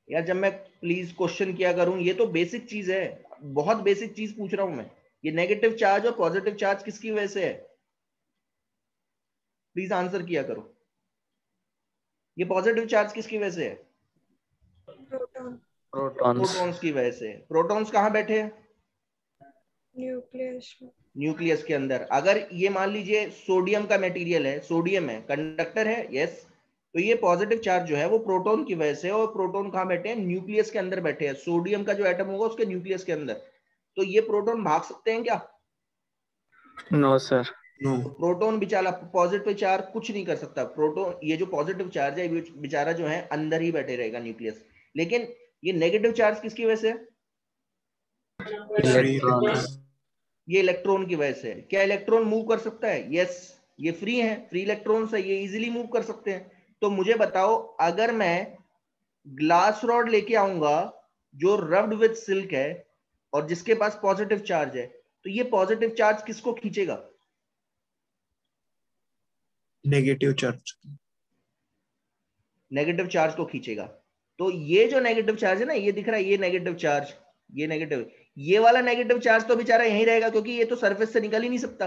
यार जब मैं प्लीज क्वेश्चन किया करूं, ये तो बेसिक चीज है, बहुत बेसिक चीज पूछ रहा हूं मैं। ये नेगेटिव चार्ज और पॉजिटिव चार्ज किसकी वजह से है, प्लीज आंसर किया करो। ये पॉजिटिव चार्ज किसकी वजह से है? प्रोटॉन्स। प्रोटॉन्स की वजह से। प्रोटॉन्स कहां बैठे हैं? न्यूक्लियस में। न्यूक्लियस के अंदर। अगर ये मान लीजिए सोडियम का मटेरियल है, सोडियम है, कंडक्टर है, यस, तो ये पॉजिटिव चार्ज जो है वो प्रोटॉन की वजह से, और प्रोटॉन कहां बैठे हैं, न्यूक्लियस के अंदर बैठे हैं। सोडियम का जो एटम होगा उसके न्यूक्लियस के अंदर। तो ये प्रोटॉन भाग सकते हैं क्या? No sir. नो। तो प्रोटॉन बेचारा पॉजिटिव चार्ज कुछ नहीं कर सकता। प्रोटॉन, ये जो पॉजिटिव चार्ज है बेचारा जो है अंदर ही बैठे रहेगा न्यूक्लियस। लेकिन ये नेगेटिव चार्ज किसकी वजह से है? इलेक्ट्रॉन्स। ये इलेक्ट्रॉन की वजह से है। क्या इलेक्ट्रॉन मूव कर सकता है? यस, ये फ्री है, फ्री इलेक्ट्रॉन्स है, ये इजीली मूव कर सकते हैं। तो मुझे बताओ, अगर मैं ग्लास रॉड लेके आऊंगा जो रब्ड विद सिल्क है और जिसके पास पॉजिटिव चार्ज है, तो ये पॉजिटिव चार्ज किसको खींचेगा? Negative charge. नेगेटिव चार्ज को खींचेगा। तो ये जो नेगेटिव चार्ज है ना, ये दिख रहा है, ये नेगेटिव चार्ज, ये नेगेटिव, ये वाला नेगेटिव चार्ज तो बेचारा यहीं रहेगा क्योंकि ये तो सरफेस से निकल ही नहीं सकता।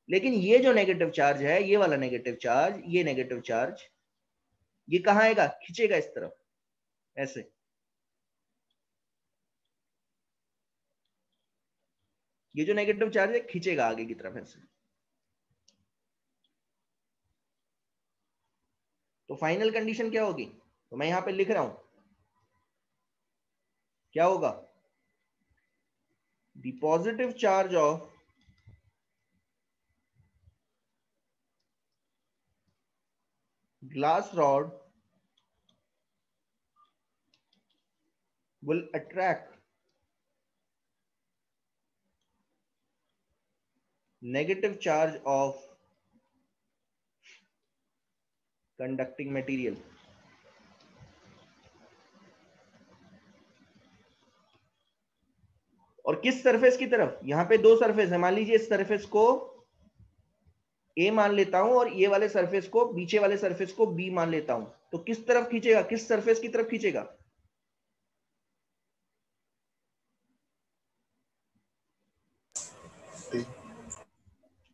लेकिन ये जो नेगेटिव चार्ज है, ये वाला नेगेटिव चार्ज, ये नेगेटिव चार्ज, ये कहां आएगा? खींचेगा इस तरफ, ऐसे। ये जो नेगेटिव चार्ज है खींचेगा आगे की तरफ ऐसे। तो फाइनल कंडीशन क्या होगी? तो मैं यहां पे लिख रहा हूं, क्या होगा? The positive charge of glass rod will attract negative charge of conducting material. और किस सरफेस की तरफ? यहां पे दो सरफेस है, मान लीजिए इस सरफेस को ए मान लेता हूं और ये वाले सरफेस को, पीछे वाले सरफेस को बी मान लेता हूं। तो किस तरफ खींचेगा? किस सरफेस की तरफ खींचेगा?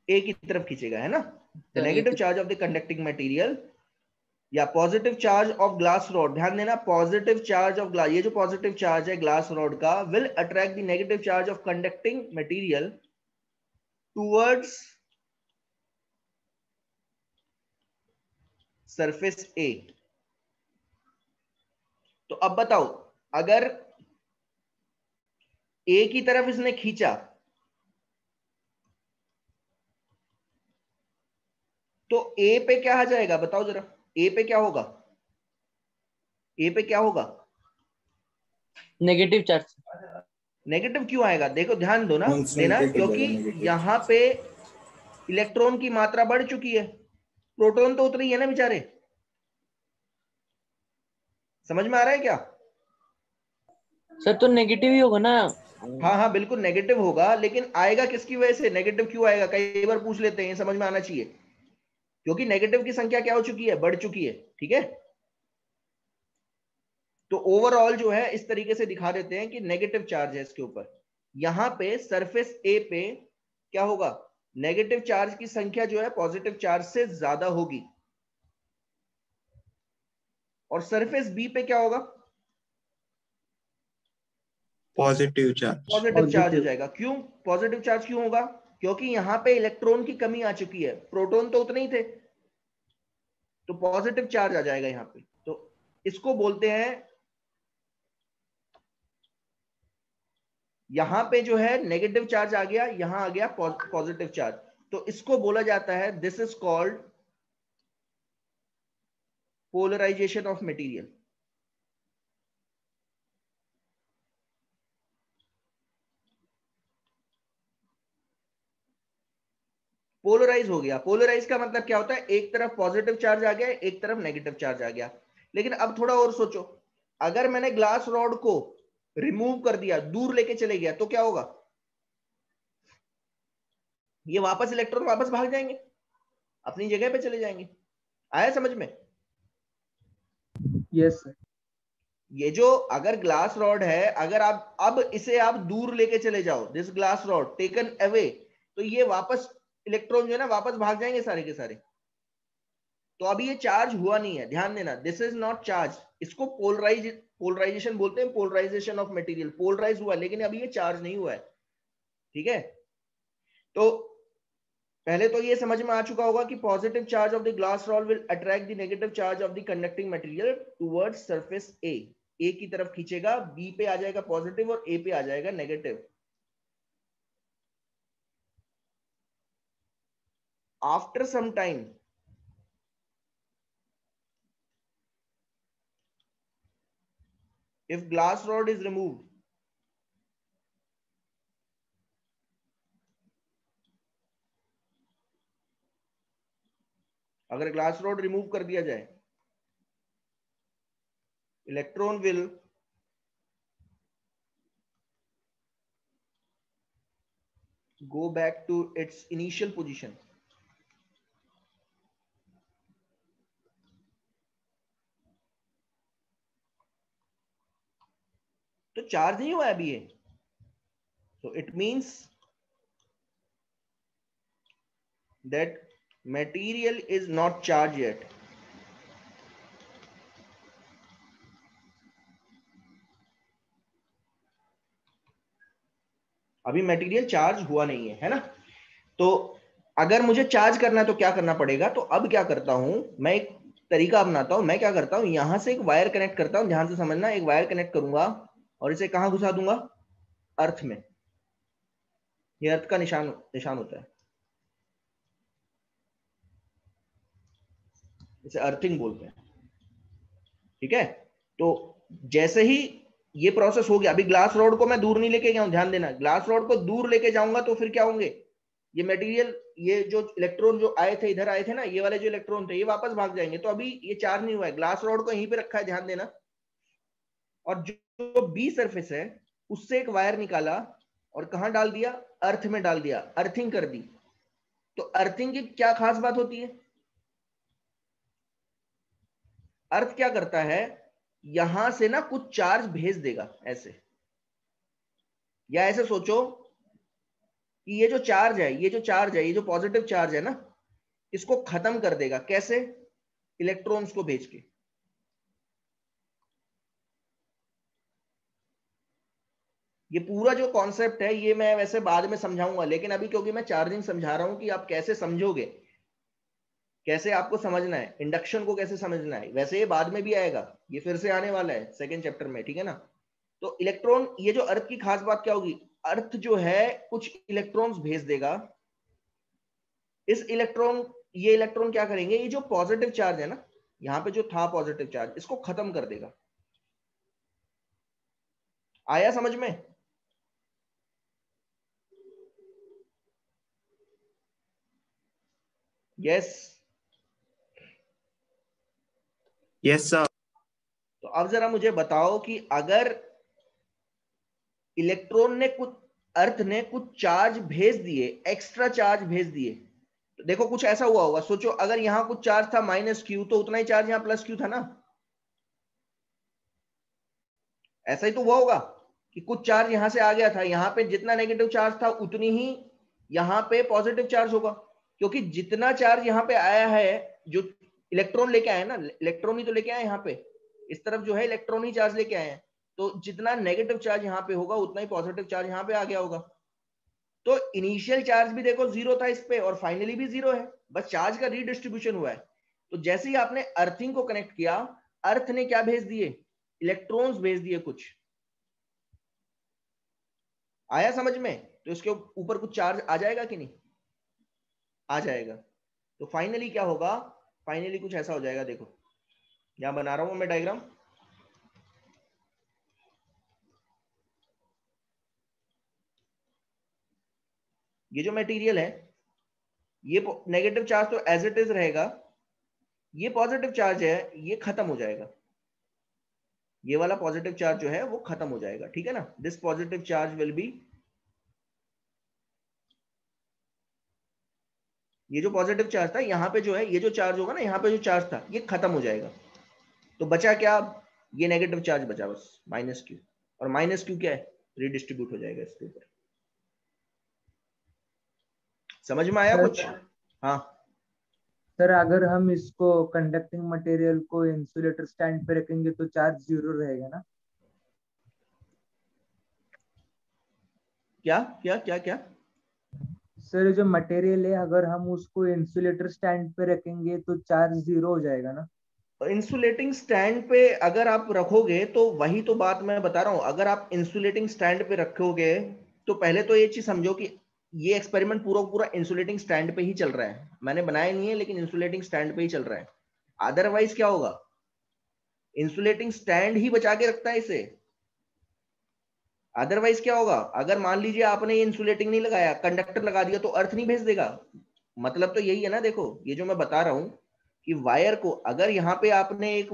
ए की तरफ खींचेगा, है ना? The negative charge of the conducting material या positive charge of glass rod, ध्यान देना, पॉजिटिव चार्ज ऑफ ग्लास, ये जो पॉजिटिव चार्ज है ग्लास रॉड का, will attract the negative charge of conducting material towards surface A. तो अब बताओ, अगर ए की तरफ इसने खींचा तो ए पे क्या आ जाएगा? बताओ जरा, ए पे क्या होगा? ए पे क्या होगा? Negative charge. नेगेटिव क्यों आएगा? देखो ध्यान दो ना, देना, क्योंकि यहां पे इलेक्ट्रॉन की मात्रा बढ़ चुकी है, प्रोटॉन तो उतने ही है ना बेचारे। समझ में आ रहा है क्या? सर तो नेगेटिव ही होगा ना। हाँ हाँ बिल्कुल नेगेटिव होगा, लेकिन आएगा किसकी वजह से? नेगेटिव क्यों आएगा? कई बार पूछ लेते हैं, समझ में आना चाहिए। क्योंकि नेगेटिव की संख्या क्या हो चुकी है? बढ़ चुकी है, ठीक है। तो ओवरऑल जो है इस तरीके से दिखा देते हैं कि नेगेटिव चार्ज है इसके ऊपर। यहां पे सरफेस ए पे क्या होगा? नेगेटिव चार्ज की संख्या जो है पॉजिटिव चार्ज से ज्यादा होगी। और सरफेस बी पे क्या होगा? Positive charge. पॉजिटिव चार्ज हो जाएगा। क्यों पॉजिटिव चार्ज क्यों होगा? क्योंकि यहां पे इलेक्ट्रॉन की कमी आ चुकी है, प्रोटॉन तो उतने ही थे, तो पॉजिटिव चार्ज आ जाएगा यहां पे। तो इसको बोलते हैं, यहां पे जो है नेगेटिव चार्ज आ गया, यहां आ गया पॉजिटिव चार्ज, तो इसको बोला जाता है, this is called polarisation of material. Polarise हो गया। पोलराइज का मतलब क्या होता है? एक तरफ पॉजिटिव चार्ज आ गया, एक तरफ नेगेटिव चार्ज आ गया। लेकिन अब थोड़ा और सोचो, अगर मैंने ग्लास रॉड को रिमूव कर दिया, दूर लेके चले गया, तो क्या होगा? ये वापस इलेक्ट्रॉन वापस भाग जाएंगे, अपनी जगह पे चले जाएंगे। आया समझ में? Yes sir. ये जो अगर ग्लास रॉड है, अगर आप अब इसे आप दूर लेके चले जाओ, this glass rod taken away, तो ये वापस इलेक्ट्रॉन जो है ना वापस भाग जाएंगे सारे के सारे। तो अभी ये चार्ज हुआ नहीं है, ध्यान देना, दिस इज नॉट चार्ज। इसको पोलराइजेशन बोलते हैं, पोलराइजेशन ऑफ मटेरियल। पोलराइज हुआ लेकिन अभी ये चार्ज नहीं हुआ है, ठीक है। तो पहले तो ये समझ में आ चुका होगा कि positive charge of the glass rod will attract the negative charge of the conducting material towards surface A. A की तरफ खींचेगा, बी पे आ जाएगा पॉजिटिव और ए पे आ जाएगा negative. After some time if glass rod is removed, अगर ग्लास रॉड रिमूव कर दिया जाए, electron will go back to its initial position. तो चार्ज नहीं हुआ है अभी ये, so it means that material is not charged yet. अभी मटेरियल चार्ज हुआ नहीं है ना। तो अगर मुझे चार्ज करना है तो क्या करना पड़ेगा, तो अब क्या करता हूं मैं, एक तरीका अपनाता हूं। मैं क्या करता हूं, यहां से एक वायर कनेक्ट करता हूं, ध्यान से समझना, एक वायर कनेक्ट करूंगा और इसे कहां घुसा दूंगा, अर्थ में। ये अर्थ का निशान होता है, इसे अर्थिंग बोलते हैं, ठीक है। तो जैसे ही ये प्रोसेस हो गया, अभी ग्लास रॉड को मैं दूर नहीं लेके गया हूं, ध्यान देना, ग्लास रॉड को दूर लेके जाऊंगा तो फिर क्या होंगे, ये मटेरियल, ये जो इलेक्ट्रॉन जो आए थे, इधर आए थे ना, ये वाले जो इलेक्ट्रॉन थे, ये वापस भाग जाएंगे। तो अभी ये चार्ज नहीं हुआ है, ग्लास रॉड को यहीं पे रखा है, ध्यान देना। और जो बी सरफेस है उससे एक वायर निकाला और कहां डाल दिया, अर्थ में डाल दिया, अर्थिंग कर दी। तो अर्थिंग की क्या खास बात होती है, अर्थ क्या करता है, यहां से ना कुछ चार्ज भेज देगा ऐसे, या ऐसे सोचो कि ये जो चार्ज है, ये जो चार्ज है, ये जो पॉजिटिव चार्ज है ना, इसको खत्म कर देगा। कैसे, इलेक्ट्रॉन्स को भेज के। ये पूरा जो कॉन्सेप्ट है ये मैं वैसे बाद में समझाऊंगा, लेकिन अभी क्योंकि मैं चार्जिंग समझा रहा हूं कि आप कैसे समझोगे, कैसे आपको समझना है, इंडक्शन को कैसे समझना है, वैसे ये बाद में भी आएगा, ये फिर से आने वाला है सेकेंड चैप्टर में, ठीक है ना। तो इलेक्ट्रॉन, ये जो अर्थ की खास बात क्या होगी, अर्थ जो है कुछ इलेक्ट्रॉन्स भेज देगा। इस इलेक्ट्रॉन, ये इलेक्ट्रॉन क्या करेंगे, ये जो पॉजिटिव चार्ज है ना, यहां पे जो था पॉजिटिव चार्ज, इसको खत्म कर देगा। आया समझ में? यस। Yes sir. तो अब जरा मुझे बताओ कि अगर इलेक्ट्रॉन ने कुछ, अर्थ ने कुछ चार्ज भेज दिए, एक्स्ट्रा चार्ज भेज दिए, तो देखो कुछ ऐसा हुआ होगा। सोचो अगर यहां कुछ चार्ज था -q, तो उतना ही चार्ज यहां +q था ना, ऐसा ही तो हुआ होगा कि कुछ चार्ज यहां से आ गया था, यहां पे जितना नेगेटिव चार्ज था उतनी ही यहां पे पॉजिटिव चार्ज होगा, क्योंकि जितना चार्ज यहां पे आया है, जो इलेक्ट्रॉन लेके आए ना, इलेक्ट्रॉन ही तो लेके आए यहाँ पे, इस तरफ जो है इलेक्ट्रॉन ही चार्ज लेके आए हैं, तो जितना नेगेटिव चार्ज यहाँ पे होगा उतना ही पॉजिटिव चार्ज यहाँ पे आ गया होगा। तो इनिशियल चार्ज भी देखो 0 था इस पे, और फाइनली भी 0 है, बस चार्ज का रीडिस्ट्रीब्यूशन हुआ है। तो जैसे ही आपने अर्थिंग को कनेक्ट किया, अर्थ ने क्या भेज दिए, इलेक्ट्रॉन्स भेज दिए कुछ। आया समझ में? तो इसके ऊपर कुछ चार्ज आ जाएगा कि नहीं, आ जाएगा। तो फाइनली क्या होगा, फाइनली कुछ ऐसा हो जाएगा, देखो यहां बना रहा हूं मैं डायग्राम। ये जो मटेरियल है, ये नेगेटिव चार्ज तो एज इट इज रहेगा, ये पॉजिटिव चार्ज है ये खत्म हो जाएगा, ये वाला पॉजिटिव चार्ज जो है वो खत्म हो जाएगा, ठीक है ना। This positive charge will be, ये जो पॉजिटिव चार्ज था यहाँ पे जो है, ये जो चार्ज होगा ना, यहाँ पे जो चार्ज था ये खत्म हो जाएगा। तो बचा क्या, ये नेगेटिव चार्ज बचा बस -q, और -q क्या है, रीडिस्ट्रीब्यूट हो जाएगा इसके ऊपर। समझ में आया कुछ? हाँ सर, अगर हम इसको कंडक्टिंग मटेरियल को इंसुलेटर स्टैंड पे रखेंगे तो चार्ज 0 रहेगा ना? क्या क्या क्या क्या? सर, जो मटेरियल है अगर हम उसको इंसुलेटर स्टैंड पे रखेंगे तो चार्ज 0 हो जाएगा ना? इंसुलेटिंग स्टैंड पे अगर आप रखोगे तो वही तो बात मैं बता रहा हूं, अगर आप इंसुलेटिंग स्टैंड पे रखोगे तो पहले तो ये चीज समझो कि ये एक्सपेरिमेंट पूरा पूरा इंसुलेटिंग स्टैंड पे ही चल रहा है, मैंने बनाया नहीं है लेकिन इंसुलेटिंग स्टैंड पे ही चल रहा है। अदरवाइज क्या होगा, इंसुलेटिंग स्टैंड ही बचा के रखता है इसे। अदरवाइज क्या होगा, अगर मान लीजिए आपने ये इंसुलेटिंग नहीं लगाया, कंडक्टर लगा दिया, तो अर्थ नहीं भेज देगा। मतलब तो यही है ना, देखो ये जो मैं बता रहा हूं कि वायर को अगर यहाँ पे आपने एक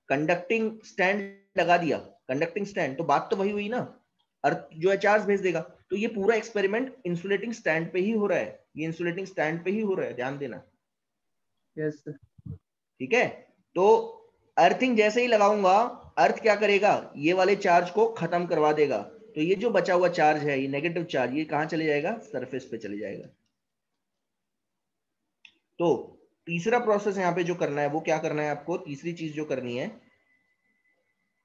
कंडक्टिंग स्टैंड लगा दिया, कंडक्टिंग स्टैंड, तो बात तो वही हुई ना अर्थ जो है चार्ज भेज देगा। तो ये पूरा एक्सपेरिमेंट इंसुलेटिंग स्टैंड पे ही हो रहा है, ये इंसुलेटिंग स्टैंड पे ही हो रहा है, ध्यान देना। Yes sir. ठीक है, तो अर्थिंग जैसे ही लगाऊंगा, अर्थ क्या करेगा, ये वाले चार्ज को खत्म करवा देगा। तो ये जो बचा हुआ चार्ज है, ये नेगेटिव चार्ज, ये कहां चले जाएगा, सरफेस पे चले जाएगा। तो तीसरा प्रोसेस यहां पे जो करना है वो क्या करना है आपको, तीसरी चीज जो करनी है,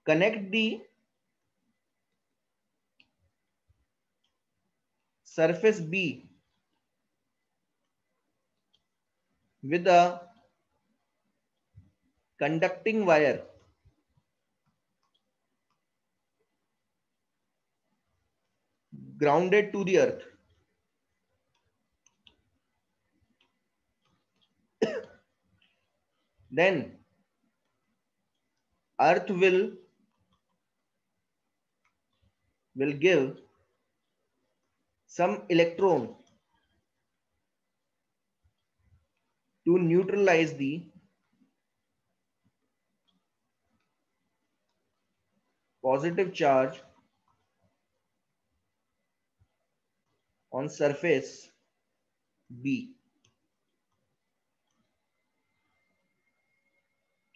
connect the surface B with a conducting wire grounded to the earth. Then earth will give some electron to neutralize the positive charge on surface B.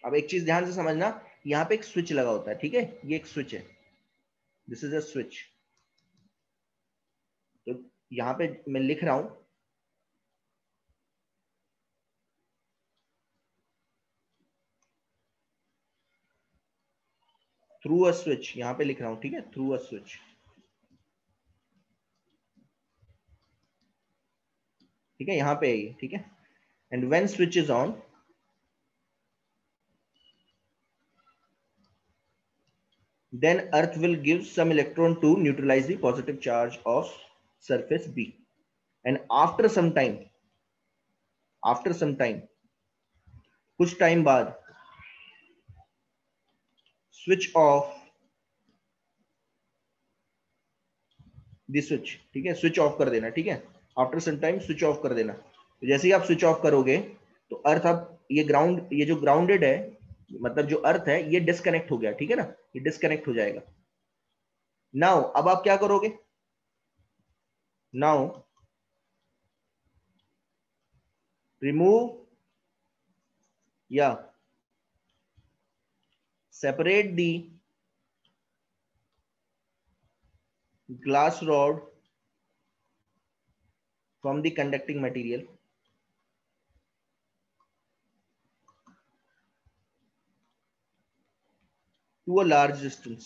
अब एक चीज ध्यान से समझना, यहां पे एक स्विच लगा होता है, ठीक है, ये एक स्विच है, दिस इज अ स्विच। तो यहां पे मैं लिख रहा हूं थ्रू अ स्विच, यहां पे लिख रहा हूं, ठीक है, थ्रू अ स्विच। ठीक है, यहां पे है ये, ठीक है। And when switch is on, then earth will give some electron to neutralize the positive charge of surface B. And after some time कुछ टाइम बाद switch off the switch, ठीक है, स्विच ऑफ कर देना, ठीक है, after some time switch off कर देना। तो जैसे ही आप स्विच ऑफ करोगे तो अर्थ, अब ये ग्राउंड, ये जो ग्राउंडेड है, मतलब जो अर्थ है ये डिस्कनेक्ट हो गया, ठीक है ना, ये डिस्कनेक्ट हो जाएगा। नाउ अब आप क्या करोगे, नाउ रिमूव या separate the glass rod from the conducting material to a large distance.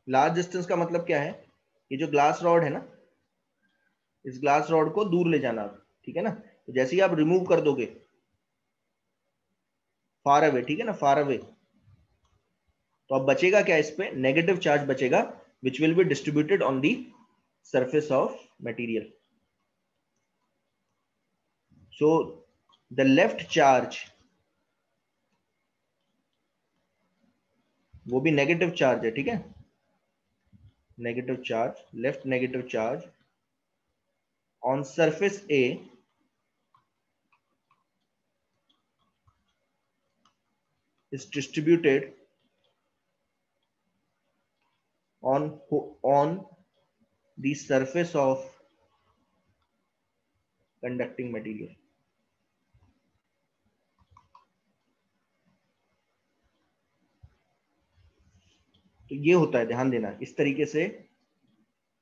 Large distance का मतलब क्या है, ये जो ग्लास रॉड है ना, इस ग्लास रॉड को दूर ले जाना, ठीक है ना। तो जैसे ही आप रिमूव कर दोगे फार अवे, ठीक है ना, फार अवे, तो अब बचेगा क्या, इस पे नेगेटिव चार्ज बचेगा, which will be distributed on the surface of material. So the left charge, वो भी नेगेटिव चार्ज है, ठीक है, negative charge, left negative charge on surface A is distributed on the surface of conducting material. तो ये होता है, ध्यान देना, इस तरीके से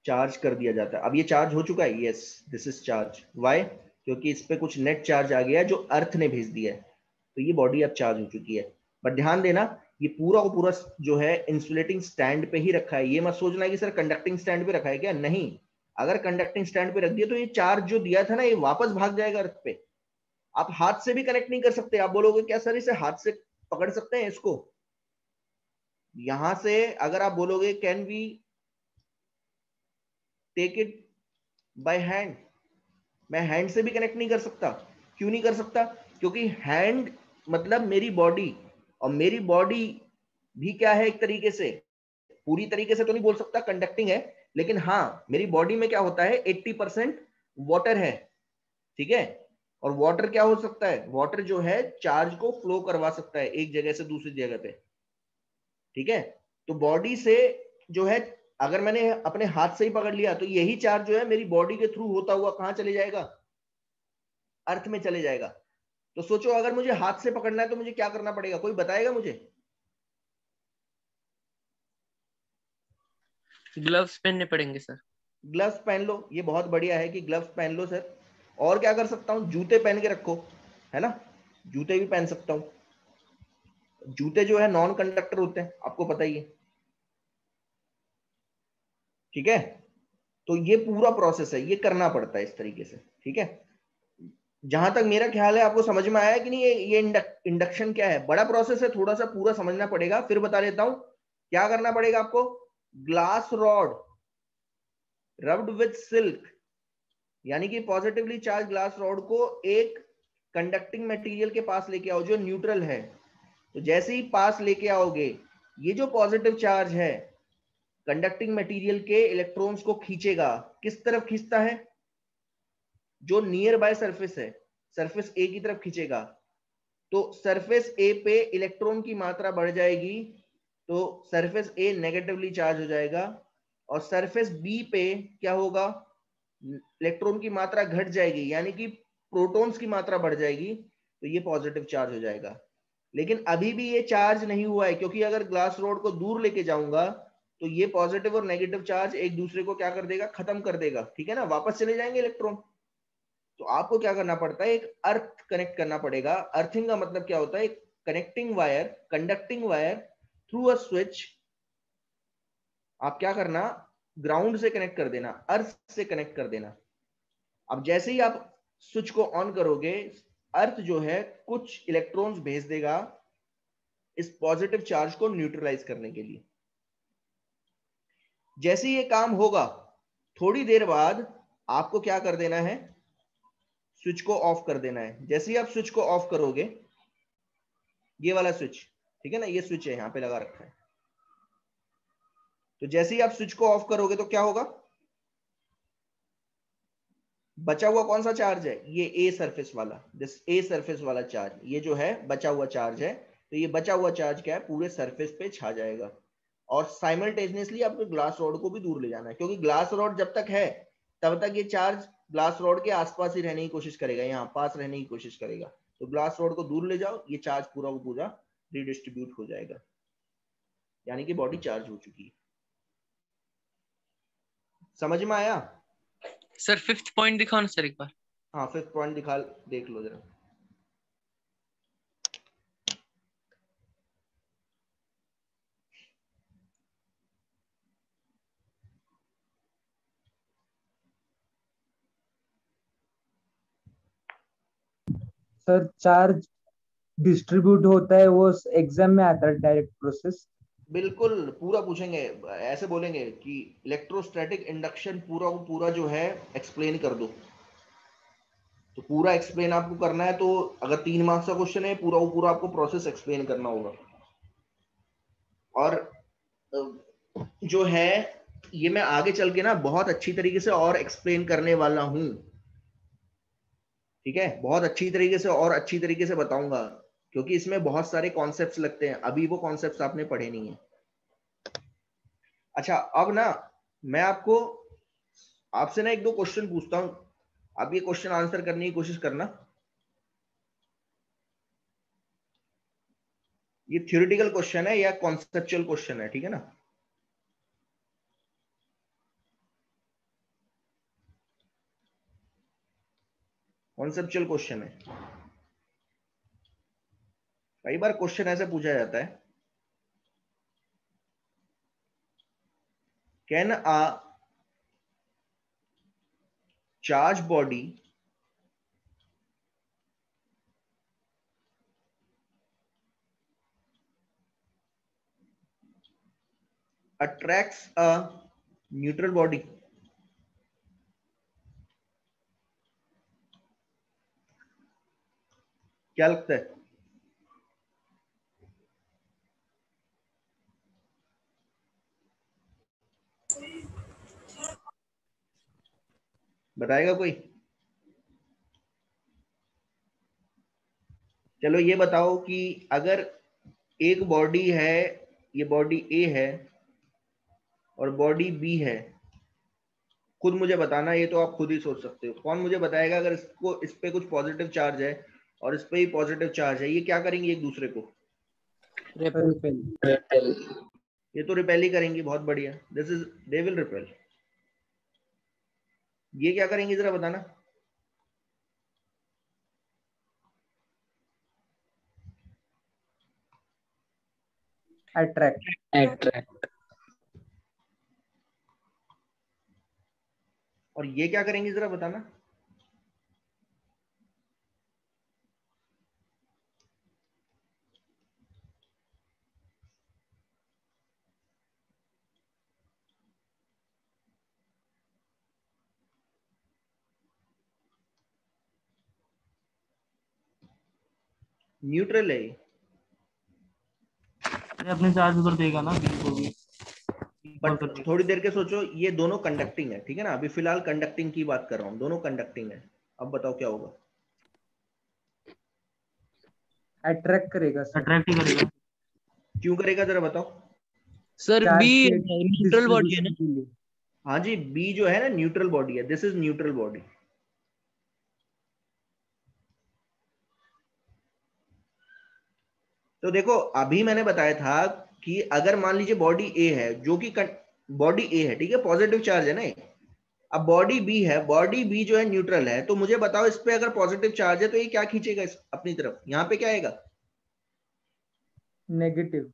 चार्ज कर दिया जाता है। अब ये चार्ज हो चुका है, yes this is charge, why, क्योंकि इस पे कुछ नेट चार्ज आ गया जो अर्थ ने भेज दिया है, तो ये बॉडी अब चार्ज हो चुकी है। बट ध्यान देना, ये पूरा को पूरा जो है इंसुलेटिंग स्टैंड पे ही रखा है, ये मत सोचना कि सर कंडक्टिंग स्टैंड पे रखा है क्या, नहीं। अगर कंडक्टिंग स्टैंड पे रख दिया तो ये चार्ज जो दिया था ना, ये वापस भाग जाएगा अर्थ पे। आप हाथ से भी कनेक्ट नहीं कर सकते। आप बोलोगे क्या सर इसे हाथ से पकड़ सकते हैं इसको, यहां से अगर आप बोलोगे can we take it by hand, मैं हैंड से भी कनेक्ट नहीं कर सकता। क्यों नहीं कर सकता, क्योंकि हैंड मतलब मेरी बॉडी, और मेरी बॉडी भी क्या है, एक तरीके से, पूरी तरीके से तो नहीं बोल सकता कंडक्टिंग है, लेकिन हाँ मेरी बॉडी में क्या होता है 80% वाटर है, ठीक है। और वाटर क्या हो सकता है, वाटर जो है चार्ज को फ्लो करवा सकता है एक जगह से दूसरी जगह पे, ठीक है। तो बॉडी से जो है, अगर मैंने अपने हाथ से ही पकड़ लिया तो यही चार्ज जो है मेरी बॉडी के थ्रू होता हुआ कहां चले जाएगा, अर्थ में चले जाएगा। तो सोचो अगर मुझे हाथ से पकड़ना है तो मुझे क्या करना पड़ेगा, कोई बताएगा मुझे? ग्लव्स पहनने पड़ेंगे सर। ग्लव्स पहन लो, ये बहुत बढ़िया है कि ग्लव्स पहन लो सर। और क्या कर सकता हूं, जूते पहन के रखो, है ना, जूते भी पहन सकता हूं। जूते जो है नॉन कंडक्टर होते हैं, आपको पता ही है, ठीक है। तो ये पूरा प्रोसेस है, ये करना पड़ता है इस तरीके से, ठीक है। जहां तक मेरा ख्याल है आपको समझ में आया कि नहीं, ये इंडक्शन क्या है, बड़ा प्रोसेस है, थोड़ा सा पूरा समझना पड़ेगा। फिर बता देता हूं क्या करना पड़ेगा आपको। Glass rod rubbed with silk, यानी कि पॉजिटिवली चार्ज ग्लास रॉड को एक कंडक्टिंग मटेरियल के पास लेके आओ जो न्यूट्रल है। तो जैसे ही पास लेके आओगे, ये जो पॉजिटिव चार्ज है कंडक्टिंग मटेरियल के इलेक्ट्रॉन्स को खींचेगा। किस तरफ खींचता है, जो नियर बाय सरफेस है, सरफेस ए की तरफ खींचेगा। तो सरफेस ए पे इलेक्ट्रॉन की मात्रा बढ़ जाएगी, तो सरफेस ए नेगेटिवली चार्ज हो जाएगा। और सरफेस बी पे क्या होगा, इलेक्ट्रॉन की मात्रा घट जाएगी, यानी कि प्रोटॉन्स की मात्रा बढ़ जाएगी, तो ये पॉजिटिव चार्ज हो जाएगा। लेकिन अभी भी ये चार्ज नहीं हुआ है, क्योंकि अगर ग्लास रॉड को दूर लेके जाऊंगा तो ये पॉजिटिव और नेगेटिव चार्ज एक दूसरे को क्या कर देगा, खत्म कर देगा, ठीक है ना, वापस चले जाएंगे इलेक्ट्रॉन। तो आपको क्या करना पड़ता है, एक अर्थ कनेक्ट करना पड़ेगा। अर्थिंग का मतलब क्या होता है, एक connecting wire, conducting wire through a switch. आप क्या करना, ग्राउंड से कनेक्ट कर देना, अर्थ से कनेक्ट कर देना। अब जैसे ही आप स्विच को ऑन करोगे, अर्थ जो है कुछ इलेक्ट्रॉन्स भेज देगा इस पॉजिटिव चार्ज को न्यूट्रलाइज करने के लिए। जैसे ये काम होगा, थोड़ी देर बाद आपको क्या कर देना है, स्विच को ऑफ कर देना है। जैसे ही आप स्विच को ऑफ करोगे, ये वाला स्विच, ठीक है ना, ये स्विच है यहां पे लगा रखा है, तो जैसे ही आप स्विच को ऑफ करोगे तो क्या होगा, बचा हुआ कौन सा चार्ज है, ये ए सरफेस वाला, दिस ए सरफेस वाला चार्ज, ये जो है बचा हुआ चार्ज है। तो ये बचा हुआ चार्ज क्या है, पूरे सरफेस पे छा जाएगा। और साइमल्टेनियसली आपको ग्लास रॉड को भी दूर ले जाना है, क्योंकि ग्लास रॉड जब तक है तब तक ये चार्ज ग्लास रॉड के आसपास ही रहने की कोशिश करेगा, यहाँ पास रहने की कोशिश करेगा। तो ग्लास रॉड को दूर ले जाओ, ये चार्ज पूरा को पूरा रिडिस्ट्रीब्यूट हो जाएगा, यानी कि बॉडी चार्ज हो चुकी है। समझ में आया? सर फिफ्थ पॉइंट दिखाओ ना सर एक बार। हाँ, फिफ्थ पॉइंट दिखा, देख लो जरा। सर चार्ज डिस्ट्रीब्यूट होता है, वो एग्जाम में आता है डायरेक्ट प्रोसेस। बिल्कुल पूरा पूछेंगे, ऐसे बोलेंगे कि इलेक्ट्रोस्टैटिक इंडक्शन पूरा को पूरा जो है एक्सप्लेन कर दो। तो पूरा एक्सप्लेन आपको करना है, तो अगर 3 मार्क्स का क्वेश्चन है, पूरा वो पूरा आपको प्रोसेस एक्सप्लेन करना होगा। और जो है ये मैं आगे चल के ना बहुत अच्छी तरीके से और एक्सप्लेन करने वाला हूं, ठीक है, बहुत अच्छी तरीके से और अच्छी तरीके से बताऊंगा, क्योंकि इसमें बहुत सारे कॉन्सेप्ट्स लगते हैं, अभी वो कॉन्सेप्ट्स आपने पढ़े नहीं है। अच्छा, अब ना मैं आपको आपसे ना एक दो क्वेश्चन पूछता हूं, आप ये क्वेश्चन आंसर करने की कोशिश करना। ये थ्योरेटिकल क्वेश्चन है या कॉन्सेप्चुअल क्वेश्चन है, ठीक है ना। कॉन्सेप्चुअल क्वेश्चन है। कई बार क्वेश्चन ऐसे पूछा जाता है, can a charge body attracts a neutral body? क्या लगता है? बताएगा कोई? चलो ये बताओ कि अगर एक बॉडी है ये बॉडी ए है और बॉडी बी है, खुद मुझे बताना, ये तो आप खुद ही सोच सकते हो। कौन मुझे बताएगा अगर इसको, इस पे कुछ पॉजिटिव चार्ज है और इस पे ही पॉजिटिव चार्ज है, ये क्या करेंगे एक दूसरे को? रिपेल। ये तो रिपेल ही करेंगे। बहुत बढ़िया, this is, they will repel. ये क्या करेंगे जरा बताना? अट्रैक्ट। और ये क्या करेंगे जरा बताना? न्यूट्रल है ये। अपने चार्ज उधर देगा ना बी को भी। बट थोड़ी देर के सोचो, ये दोनों कंडक्टिंग है, ठीक है ना? अभी फिलहाल कंडक्टिंग की बात कर रहा हूं, दोनों कंडक्टिंग है। अब बताओ क्या होगा? अट्रैक्ट करेगा सर। अट्रैक्ट ही करेगा। क्यों करेगा जरा बताओ? सर चार्ज बी के न्यूट्रल बॉडी है ना? डिस्ट्रीब्यूशन के लिए। हाँ जी, बी जो है ना न्यूट्रल बॉडी है, दिस इज न्यूट्रल बॉडी। तो देखो अभी मैंने बताया था कि अगर मान लीजिए बॉडी ए है, जो कि बॉडी ए है, ठीक है, पॉजिटिव चार्ज है ना ये। अब बॉडी बी है, बॉडी बी जो है न्यूट्रल है, तो मुझे बताओ इस पे अगर पॉजिटिव चार्ज है तो ये क्या खींचेगा अपनी तरफ? यहाँ पे क्या आएगा? नेगेटिव।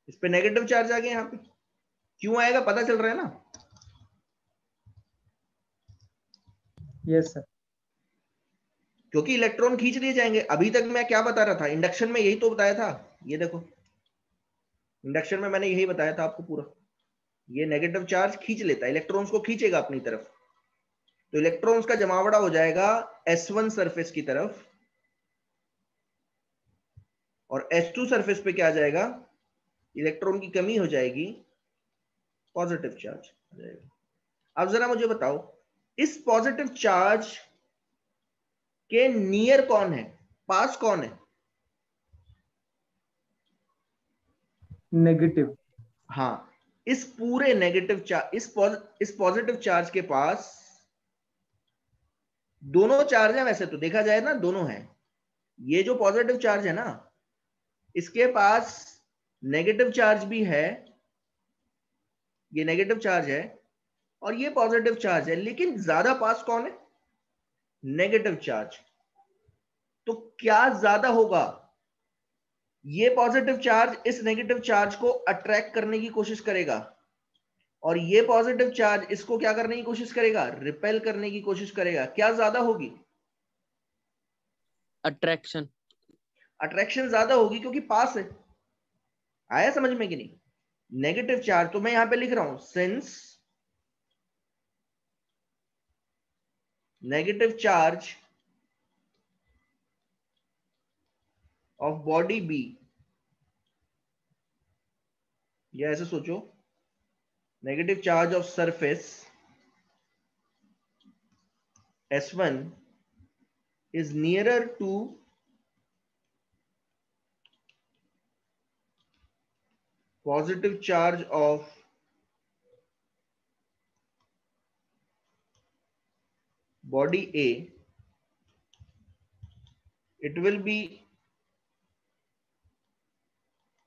इस पे नेगेटिव चार्ज आ गया। यहाँ पे क्यों आएगा पता चल रहा है ना? Yes sir. क्योंकि इलेक्ट्रॉन खींच लिए जाएंगे। अभी तक मैं क्या बता रहा था इंडक्शन में? यही तो बताया था। ये देखो, इंडक्शन में मैंने यही बताया था आपको पूरा। ये नेगेटिव चार्ज खींच लेता है, इलेक्ट्रॉन्स को खींचेगा अपनी तरफ। तो इलेक्ट्रॉन्स का जमावड़ा हो जाएगा S1 सरफेस की तरफ, और S2 सरफेस पे क्या आ जाएगा? इलेक्ट्रॉन की कमी हो जाएगी, पॉजिटिव चार्ज आ जाएगा। अब जरा मुझे बताओ, इस पॉजिटिव चार्ज के नियर कौन है, पास कौन है? नेगेटिव। हाँ, इस पूरे नेगेटिव चार्ज, इस पॉजिटिव चार्ज के पास दोनों चार्ज है। वैसे तो देखा जाए ना, दोनों है। ये जो पॉजिटिव चार्ज है ना, इसके पास नेगेटिव चार्ज भी है, ये नेगेटिव चार्ज है और ये पॉजिटिव चार्ज है, लेकिन ज्यादा पास कौन है? Negative charge. तो क्या ज्यादा होगा? ये पॉजिटिव चार्ज इस नेगेटिव चार्ज को अट्रैक्ट करने की कोशिश करेगा, और ये पॉजिटिव चार्ज इसको क्या करने की कोशिश करेगा? रिपेल करने की कोशिश करेगा। क्या ज्यादा होगी? अट्रैक्शन। अट्रैक्शन ज्यादा होगी, क्योंकि पास है। आया समझ में कि नहीं? नेगेटिव चार्ज, तो मैं यहां पे लिख रहा हूं, since negative charge of body B, या ऐसे सोचो, negative charge of surface S1 is nearer to positive charge of body A, it will be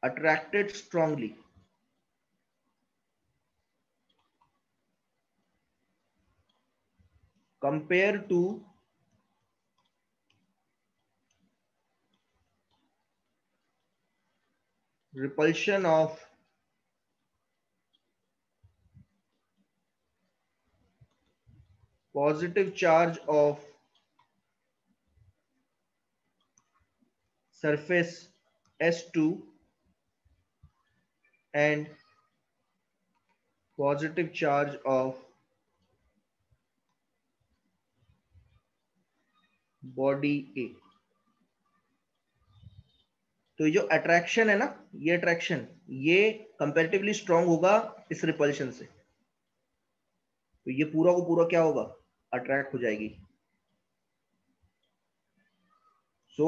attracted strongly compared to repulsion of positive charge of surface S2 and positive charge of body A। तो ये जो अट्रैक्शन है ना, ये अट्रैक्शन ये कंपैरेटिवली स्ट्रांग होगा इस रिपल्शन से, तो ये पूरा को पूरा क्या होगा? अट्रैक्ट हो जाएगी। So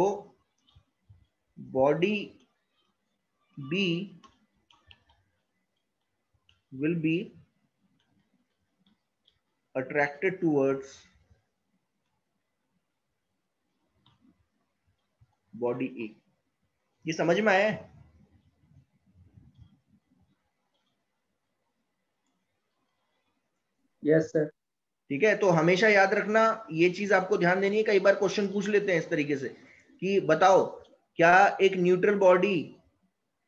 body B will be attracted towards body A। ये समझ में आया है? Yes sir. ठीक है, तो हमेशा याद रखना ये चीज आपको ध्यान देनी है। कई बार क्वेश्चन पूछ लेते हैं इस तरीके से कि बताओ क्या एक न्यूट्रल बॉडी,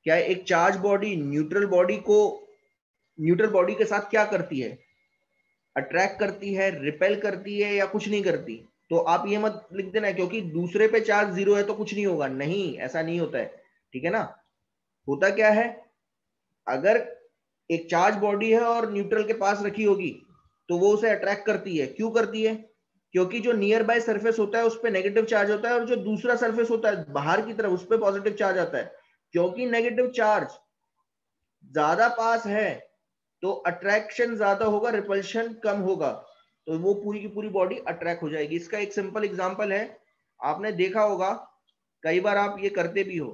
क्या एक चार्ज बॉडी न्यूट्रल बॉडी के साथ क्या करती है? अट्रैक्ट करती है, रिपेल करती है, या कुछ नहीं करती? तो आप ये मत लिख देना क्योंकि दूसरे पे चार्ज 0 है तो कुछ नहीं होगा। नहीं, ऐसा नहीं होता है। ठीक है ना? होता क्या है, अगर एक चार्ज बॉडी है और न्यूट्रल के पास रखी होगी तो वो उसे अट्रैक्ट करती है। क्यों करती है? क्योंकि जो नियर बाय सरफेस होता है उस पर नेगेटिव चार्ज होता है और जो दूसरा सरफेस होता है बाहर की तरफ उस पर पॉजिटिव चार्ज आता है। क्योंकि नेगेटिव चार्ज ज्यादा पास है तो अट्रैक्शन ज्यादा होगा, रिपल्शन कम होगा, तो वो पूरी की पूरी बॉडी अट्रैक्ट हो जाएगी। इसका एक सिंपल एग्जांपल है, आपने देखा होगा, कई बार आप ये करते भी हो।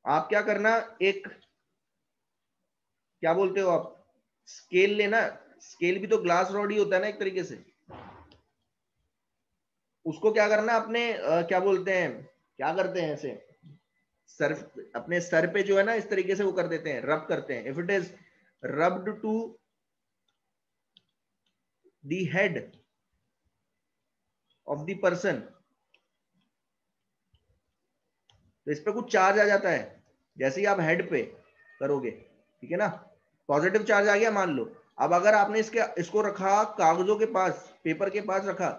आप क्या करना, एक क्या बोलते हो आप, स्केल लेना। स्केल भी तो ग्लास रॉड ही होता है ना एक तरीके से। उसको क्या करना, अपने क्या बोलते हैं, क्या करते हैं ऐसे सर, अपने सर पे जो है ना इस तरीके से वो कर देते हैं, रब करते हैं। If it is rubbed to the head of the person, तो इस पे कुछ चार्ज आ जाता है। जैसे ही आप हेड पे करोगे, ठीक है ना, पॉजिटिव चार्ज आ गया मान लो। अब अगर आपने इसको रखा कागजों के पास, पेपर के पास रखा,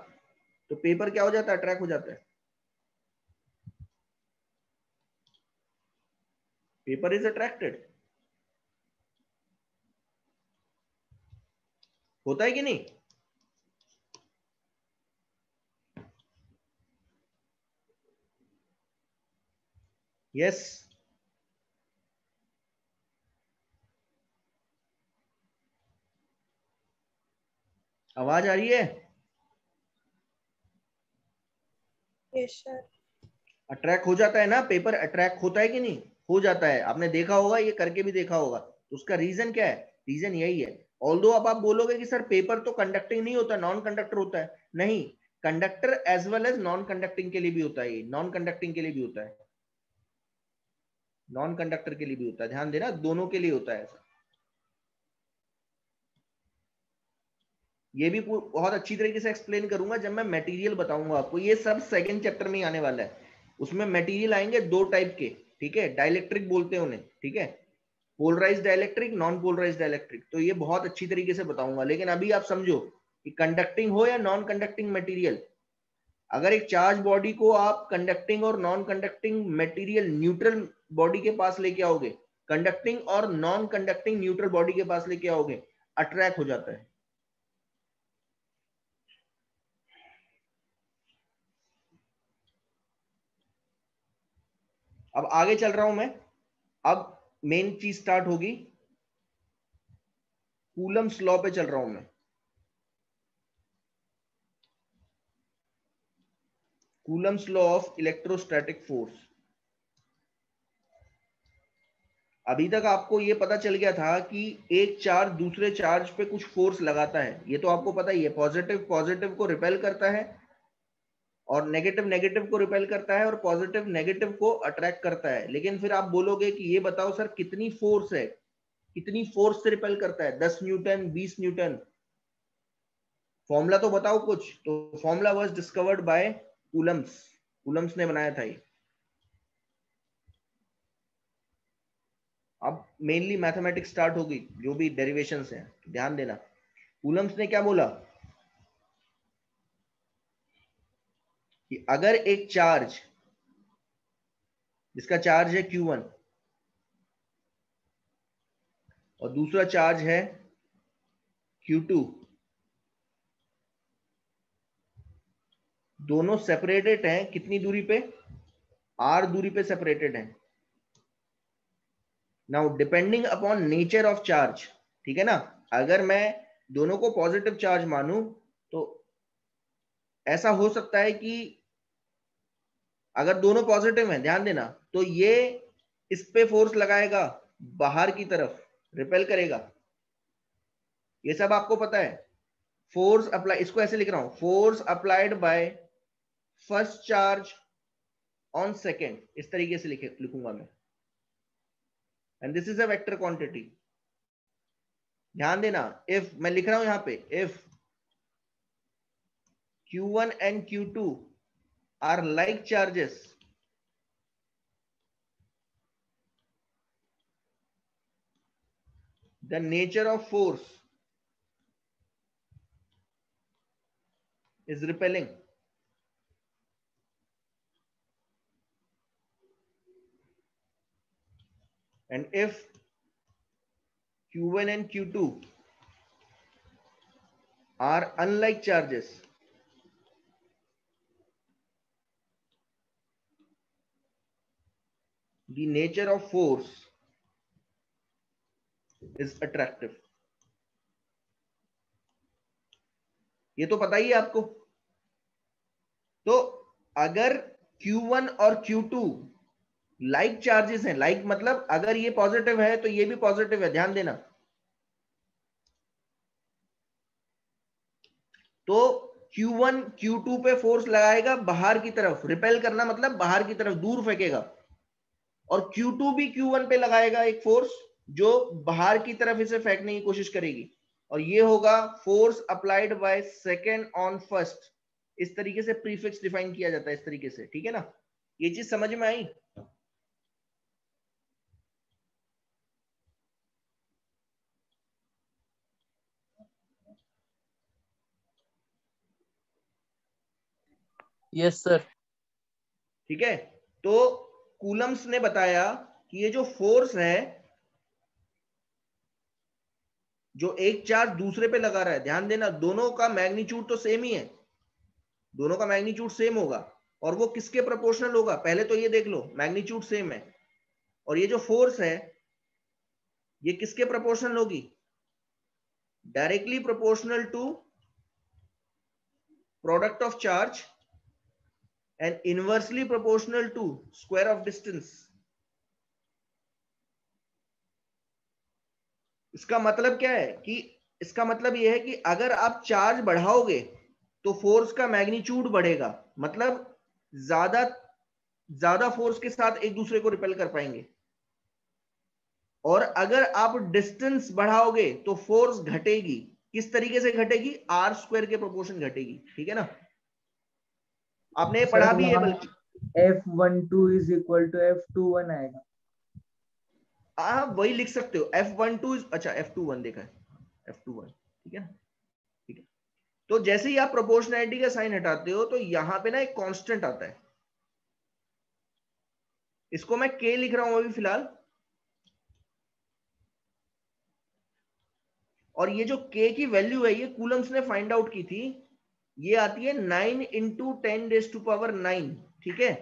तो पेपर क्या हो जाता है, अट्रैक्ट हो जाता है। पेपर इज अट्रैक्टेड, होता है कि नहीं? यस। आवाज आ रही है? Yes sir. अट्रैक्ट हो जाता है ना, पेपर अट्रैक्ट होता है कि नहीं? हो जाता है। आपने देखा होगा, ये करके भी देखा होगा। तो उसका रीजन क्या है? रीजन यही है। ऑल्दो अब आप बोलोगे कि सर पेपर तो कंडक्टिंग नहीं होता, नॉन कंडक्टर होता है। नहीं, conductor as well as non conducting के लिए भी होता है। नॉन कंडक्टिंग के लिए भी होता है, नॉन कंडक्टर के लिए भी होता है। ध्यान देना, दोनों के लिए होता है ऐसा। ये भी बहुत अच्छी तरीके से एक्सप्लेन करूंगा जब मैं मटेरियल बताऊंगा आपको। ये सब सेकंड चैप्टर में ही आने वाला है। उसमें मटेरियल आएंगे दो टाइप के, ठीक है, डाइलेक्ट्रिक बोलते हैं उन्हें, ठीक है, polarised dielectric, non polarised dielectric. तो ये बहुत अच्छी तरीके से बताऊंगा। लेकिन अभी आप समझो कि कंडक्टिंग हो या नॉन कंडक्टिंग मटेरियल, अगर एक चार्ज बॉडी को आप कंडक्टिंग और non conducting material neutral body के पास लेके आओगे, कंडक्टिंग और नॉन कंडक्टिंग न्यूट्रल बॉडी के पास लेके आओगे, अट्रैक्ट हो जाता है। अब आगे चल रहा हूं मैं। अब मेन चीज स्टार्ट होगी, कूलम्स लॉ पे चल रहा हूं मैं। Coulomb's law of electrostatic force. अभी तक आपको यह पता चल गया था कि एक चार्ज दूसरे चार्ज पे कुछ फोर्स लगाता है, ये तो आपको पता ही है। पॉजिटिव पॉजिटिव को रिपेल करता है और नेगेटिव नेगेटिव को रिपेल करता है और पॉजिटिव नेगेटिव को अट्रैक्ट करता है। लेकिन फिर आप बोलोगे कि ये बताओ सर कितनी फोर्स है, कितनी फोर्स से रिपेल करता है? 10 न्यूटन, 20 न्यूटन? फॉर्मूला तो बताओ कुछ। तो formula was discovered by Coulomb's, Coulomb's ने बनाया था ये। अब मेनली मैथमेटिक्स स्टार्ट होगी, जो भी डेरिवेशंस हैं ध्यान देना। कूलम्स ने क्या बोला कि अगर एक चार्ज, जिसका चार्ज है Q1 और दूसरा चार्ज है Q2, दोनों सेपरेटेड हैं कितनी दूरी पे? R दूरी पे सेपरेटेड हैं। Now depending upon nature of charge, ठीक है ना, अगर मैं दोनों को पॉजिटिव चार्ज मानूं तो ऐसा हो सकता है कि अगर दोनों पॉजिटिव हैं, ध्यान देना, तो ये इस पे फोर्स लगाएगा बाहर की तरफ रिपेल करेगा। ये सब आपको पता है। फोर्स अप्लाई, इसको ऐसे लिख रहा हूं, force applied by first charge on second, इस तरीके से लिखूंगा मैं। And this is a vector quantity. ध्यान देना, इफ मैं लिख रहा हूं यहां पे, if Q1 and Q2 are like charges, the nature of force is repelling. And if Q1 and Q2 are unlike charges, the nature of force is attractive. ये तो पता ही है आपको। तो अगर Q1 और Q2 लाइक चार्जेस हैं, लाइक मतलब अगर ये पॉजिटिव है तो ये भी पॉजिटिव है, ध्यान देना। तो Q1 Q2 पे फोर्स लगाएगा बाहर की तरफ, रिपेल करना मतलब बाहर की तरफ दूर फेंकेगा, और Q2 भी Q1 पे लगाएगा एक फोर्स जो बाहर की तरफ इसे फेंकने की कोशिश करेगी, और ये होगा force applied by second on first. इस तरीके से प्रीफिक्स डिफाइन किया जाता है, इस तरीके से, ठीक है ना। ये चीज समझ में आई? Yes sir. ठीक है। तो कूलम्स ने बताया कि ये जो फोर्स है, जो एक चार्ज दूसरे पे लगा रहा है, ध्यान देना दोनों का मैग्नीट्यूड तो सेम ही है, दोनों का मैग्नीट्यूड सेम होगा, और वो किसके प्रोपोर्शनल होगा, पहले तो ये देख लो, मैग्नीट्यूड सेम है, और ये जो फोर्स है ये किसके प्रोपोर्शनल होगी, directly proportional to product of charge and inversely proportional to square of distance. इसका मतलब क्या है कि इसका मतलब यह है कि अगर आप चार्ज बढ़ाओगे तो फोर्स का मैग्नीट्यूड बढ़ेगा, मतलब ज्यादा ज्यादा फोर्स के साथ एक दूसरे को रिपेल कर पाएंगे, और अगर आप डिस्टेंस बढ़ाओगे तो फोर्स घटेगी। किस तरीके से घटेगी, आर स्क्वायर के प्रोपोर्शन घटेगी, ठीक है ना। आपने पढ़ा भी है बल्कि, F12 is equal to F21 आएगा। आप वही लिख सकते हो, F12, अच्छा F21 देखा है, F21, ठीक है ना, ठीक है। तो जैसे ही आप प्रोपोर्शनैलिटी का साइन हटाते हो तो यहां पे ना एक कांस्टेंट आता है, इसको मैं K लिख रहा हूं अभी फिलहाल, और ये जो K की वैल्यू है ये कूलम्स ने फाइंड आउट की थी, ये आती है 9 इंटू 10⁹, ठीक है।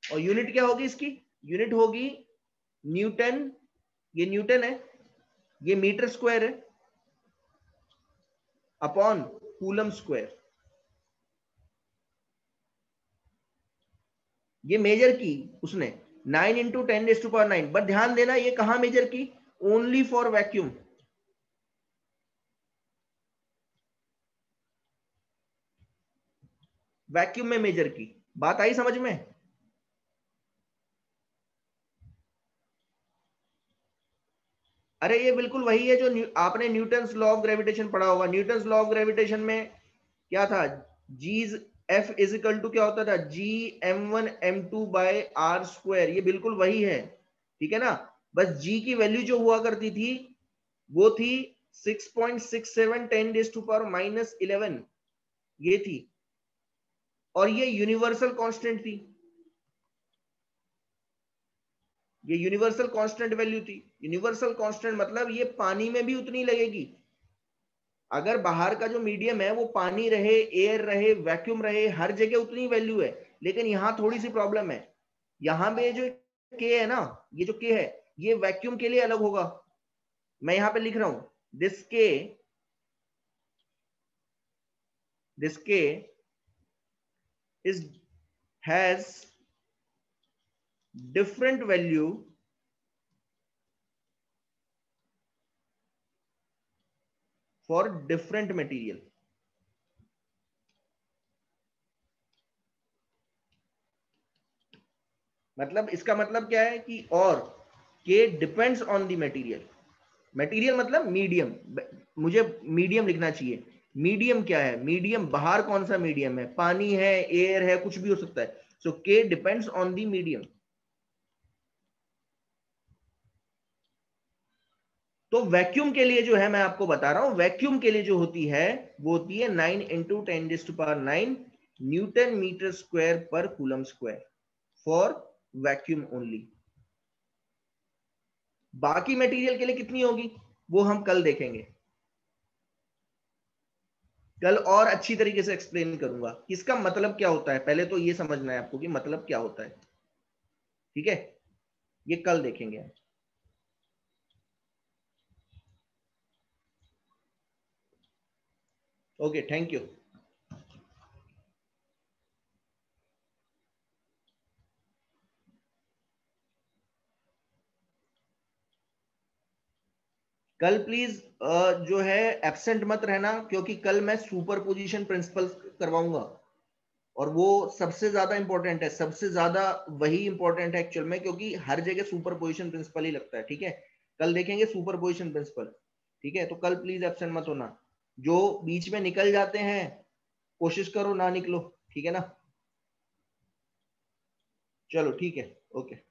और यूनिट क्या होगी इसकी, यूनिट होगी न्यूटन, ये न्यूटन है, ये मीटर स्क्वायर है, अपॉन कूलम स्क्वायर। ये मेजर की उसने 9 इंटू 10⁹, बट ध्यान देना ये कहां मेजर की, ओनली फॉर वैक्यूम। वैक्यूम में मेजर की, बात आई समझ में। अरे ये बिल्कुल वही है जो आपने न्यूटन्स लॉ ऑफ ग्रेविटेशन पढ़ा होगा। न्यूटन्स लॉ ऑफ ग्रेविटेशन में क्या था, जीज एफ इज इक्वल टू क्या होता था, G m1m2 bye are square, ये बिल्कुल वही है, ठीक है ना। बस जी की वैल्यू जो हुआ करती थी वो थी 6.67 10⁻⁻11, ये थी, और ये यूनिवर्सल कांस्टेंट थी, ये यूनिवर्सल कांस्टेंट वैल्यू थी। यूनिवर्सल कांस्टेंट मतलब ये पानी में भी उतनी लगेगी, अगर बाहर का जो मीडियम है वो पानी रहे, एयर रहे, वैक्यूम रहे, हर जगह उतनी वैल्यू है। लेकिन यहां थोड़ी सी प्रॉब्लम है, यहां पे जो के है ना, ये जो के है ये वैक्यूम के लिए अलग होगा। मैं यहां पे लिख रहा हूं दिस के is has different value for different material. मतलब इसका मतलब क्या है कि और के depends on the material. Material मतलब मीडियम, मुझे मीडियम लिखना चाहिए। मीडियम क्या है? मीडियम बाहर कौन सा मीडियम है? पानी है, एयर है, कुछ भी हो सकता है। सो के डिपेंड्स ऑन द मीडियम। तो वैक्यूम के लिए जो है, मैं आपको बता रहा हूं, वैक्यूम के लिए जो होती है वो होती है 9 × 10⁹ न्यूटन मीटर स्क्वायर पर coulomb square for vacuum only. बाकी मटेरियल के लिए कितनी होगी वो हम कल देखेंगे। कल और अच्छी तरीके से एक्सप्लेन करूंगा इसका मतलब क्या होता है। पहले तो ये समझना है आपको कि मतलब क्या होता है, ठीक है? ये कल देखेंगे। Okay, thank you. कल प्लीज जो है एब्सेंट मत रहना, क्योंकि कल मैं सुपरपोजिशन प्रिंसिपल करवाऊंगा और वो सबसे ज्यादा इंपॉर्टेंट है। सबसे ज्यादा वही इंपॉर्टेंट है एक्चुअल में, क्योंकि हर जगह सुपरपोजिशन प्रिंसिपल ही लगता है, ठीक है? कल देखेंगे सुपरपोजिशन प्रिंसिपल, ठीक है? तो कल प्लीज एब्सेंट मत होना। जो बीच में निकल जाते हैं कोशिश करो ना निकलो, ठीक है ना? चलो ठीक है, ओके।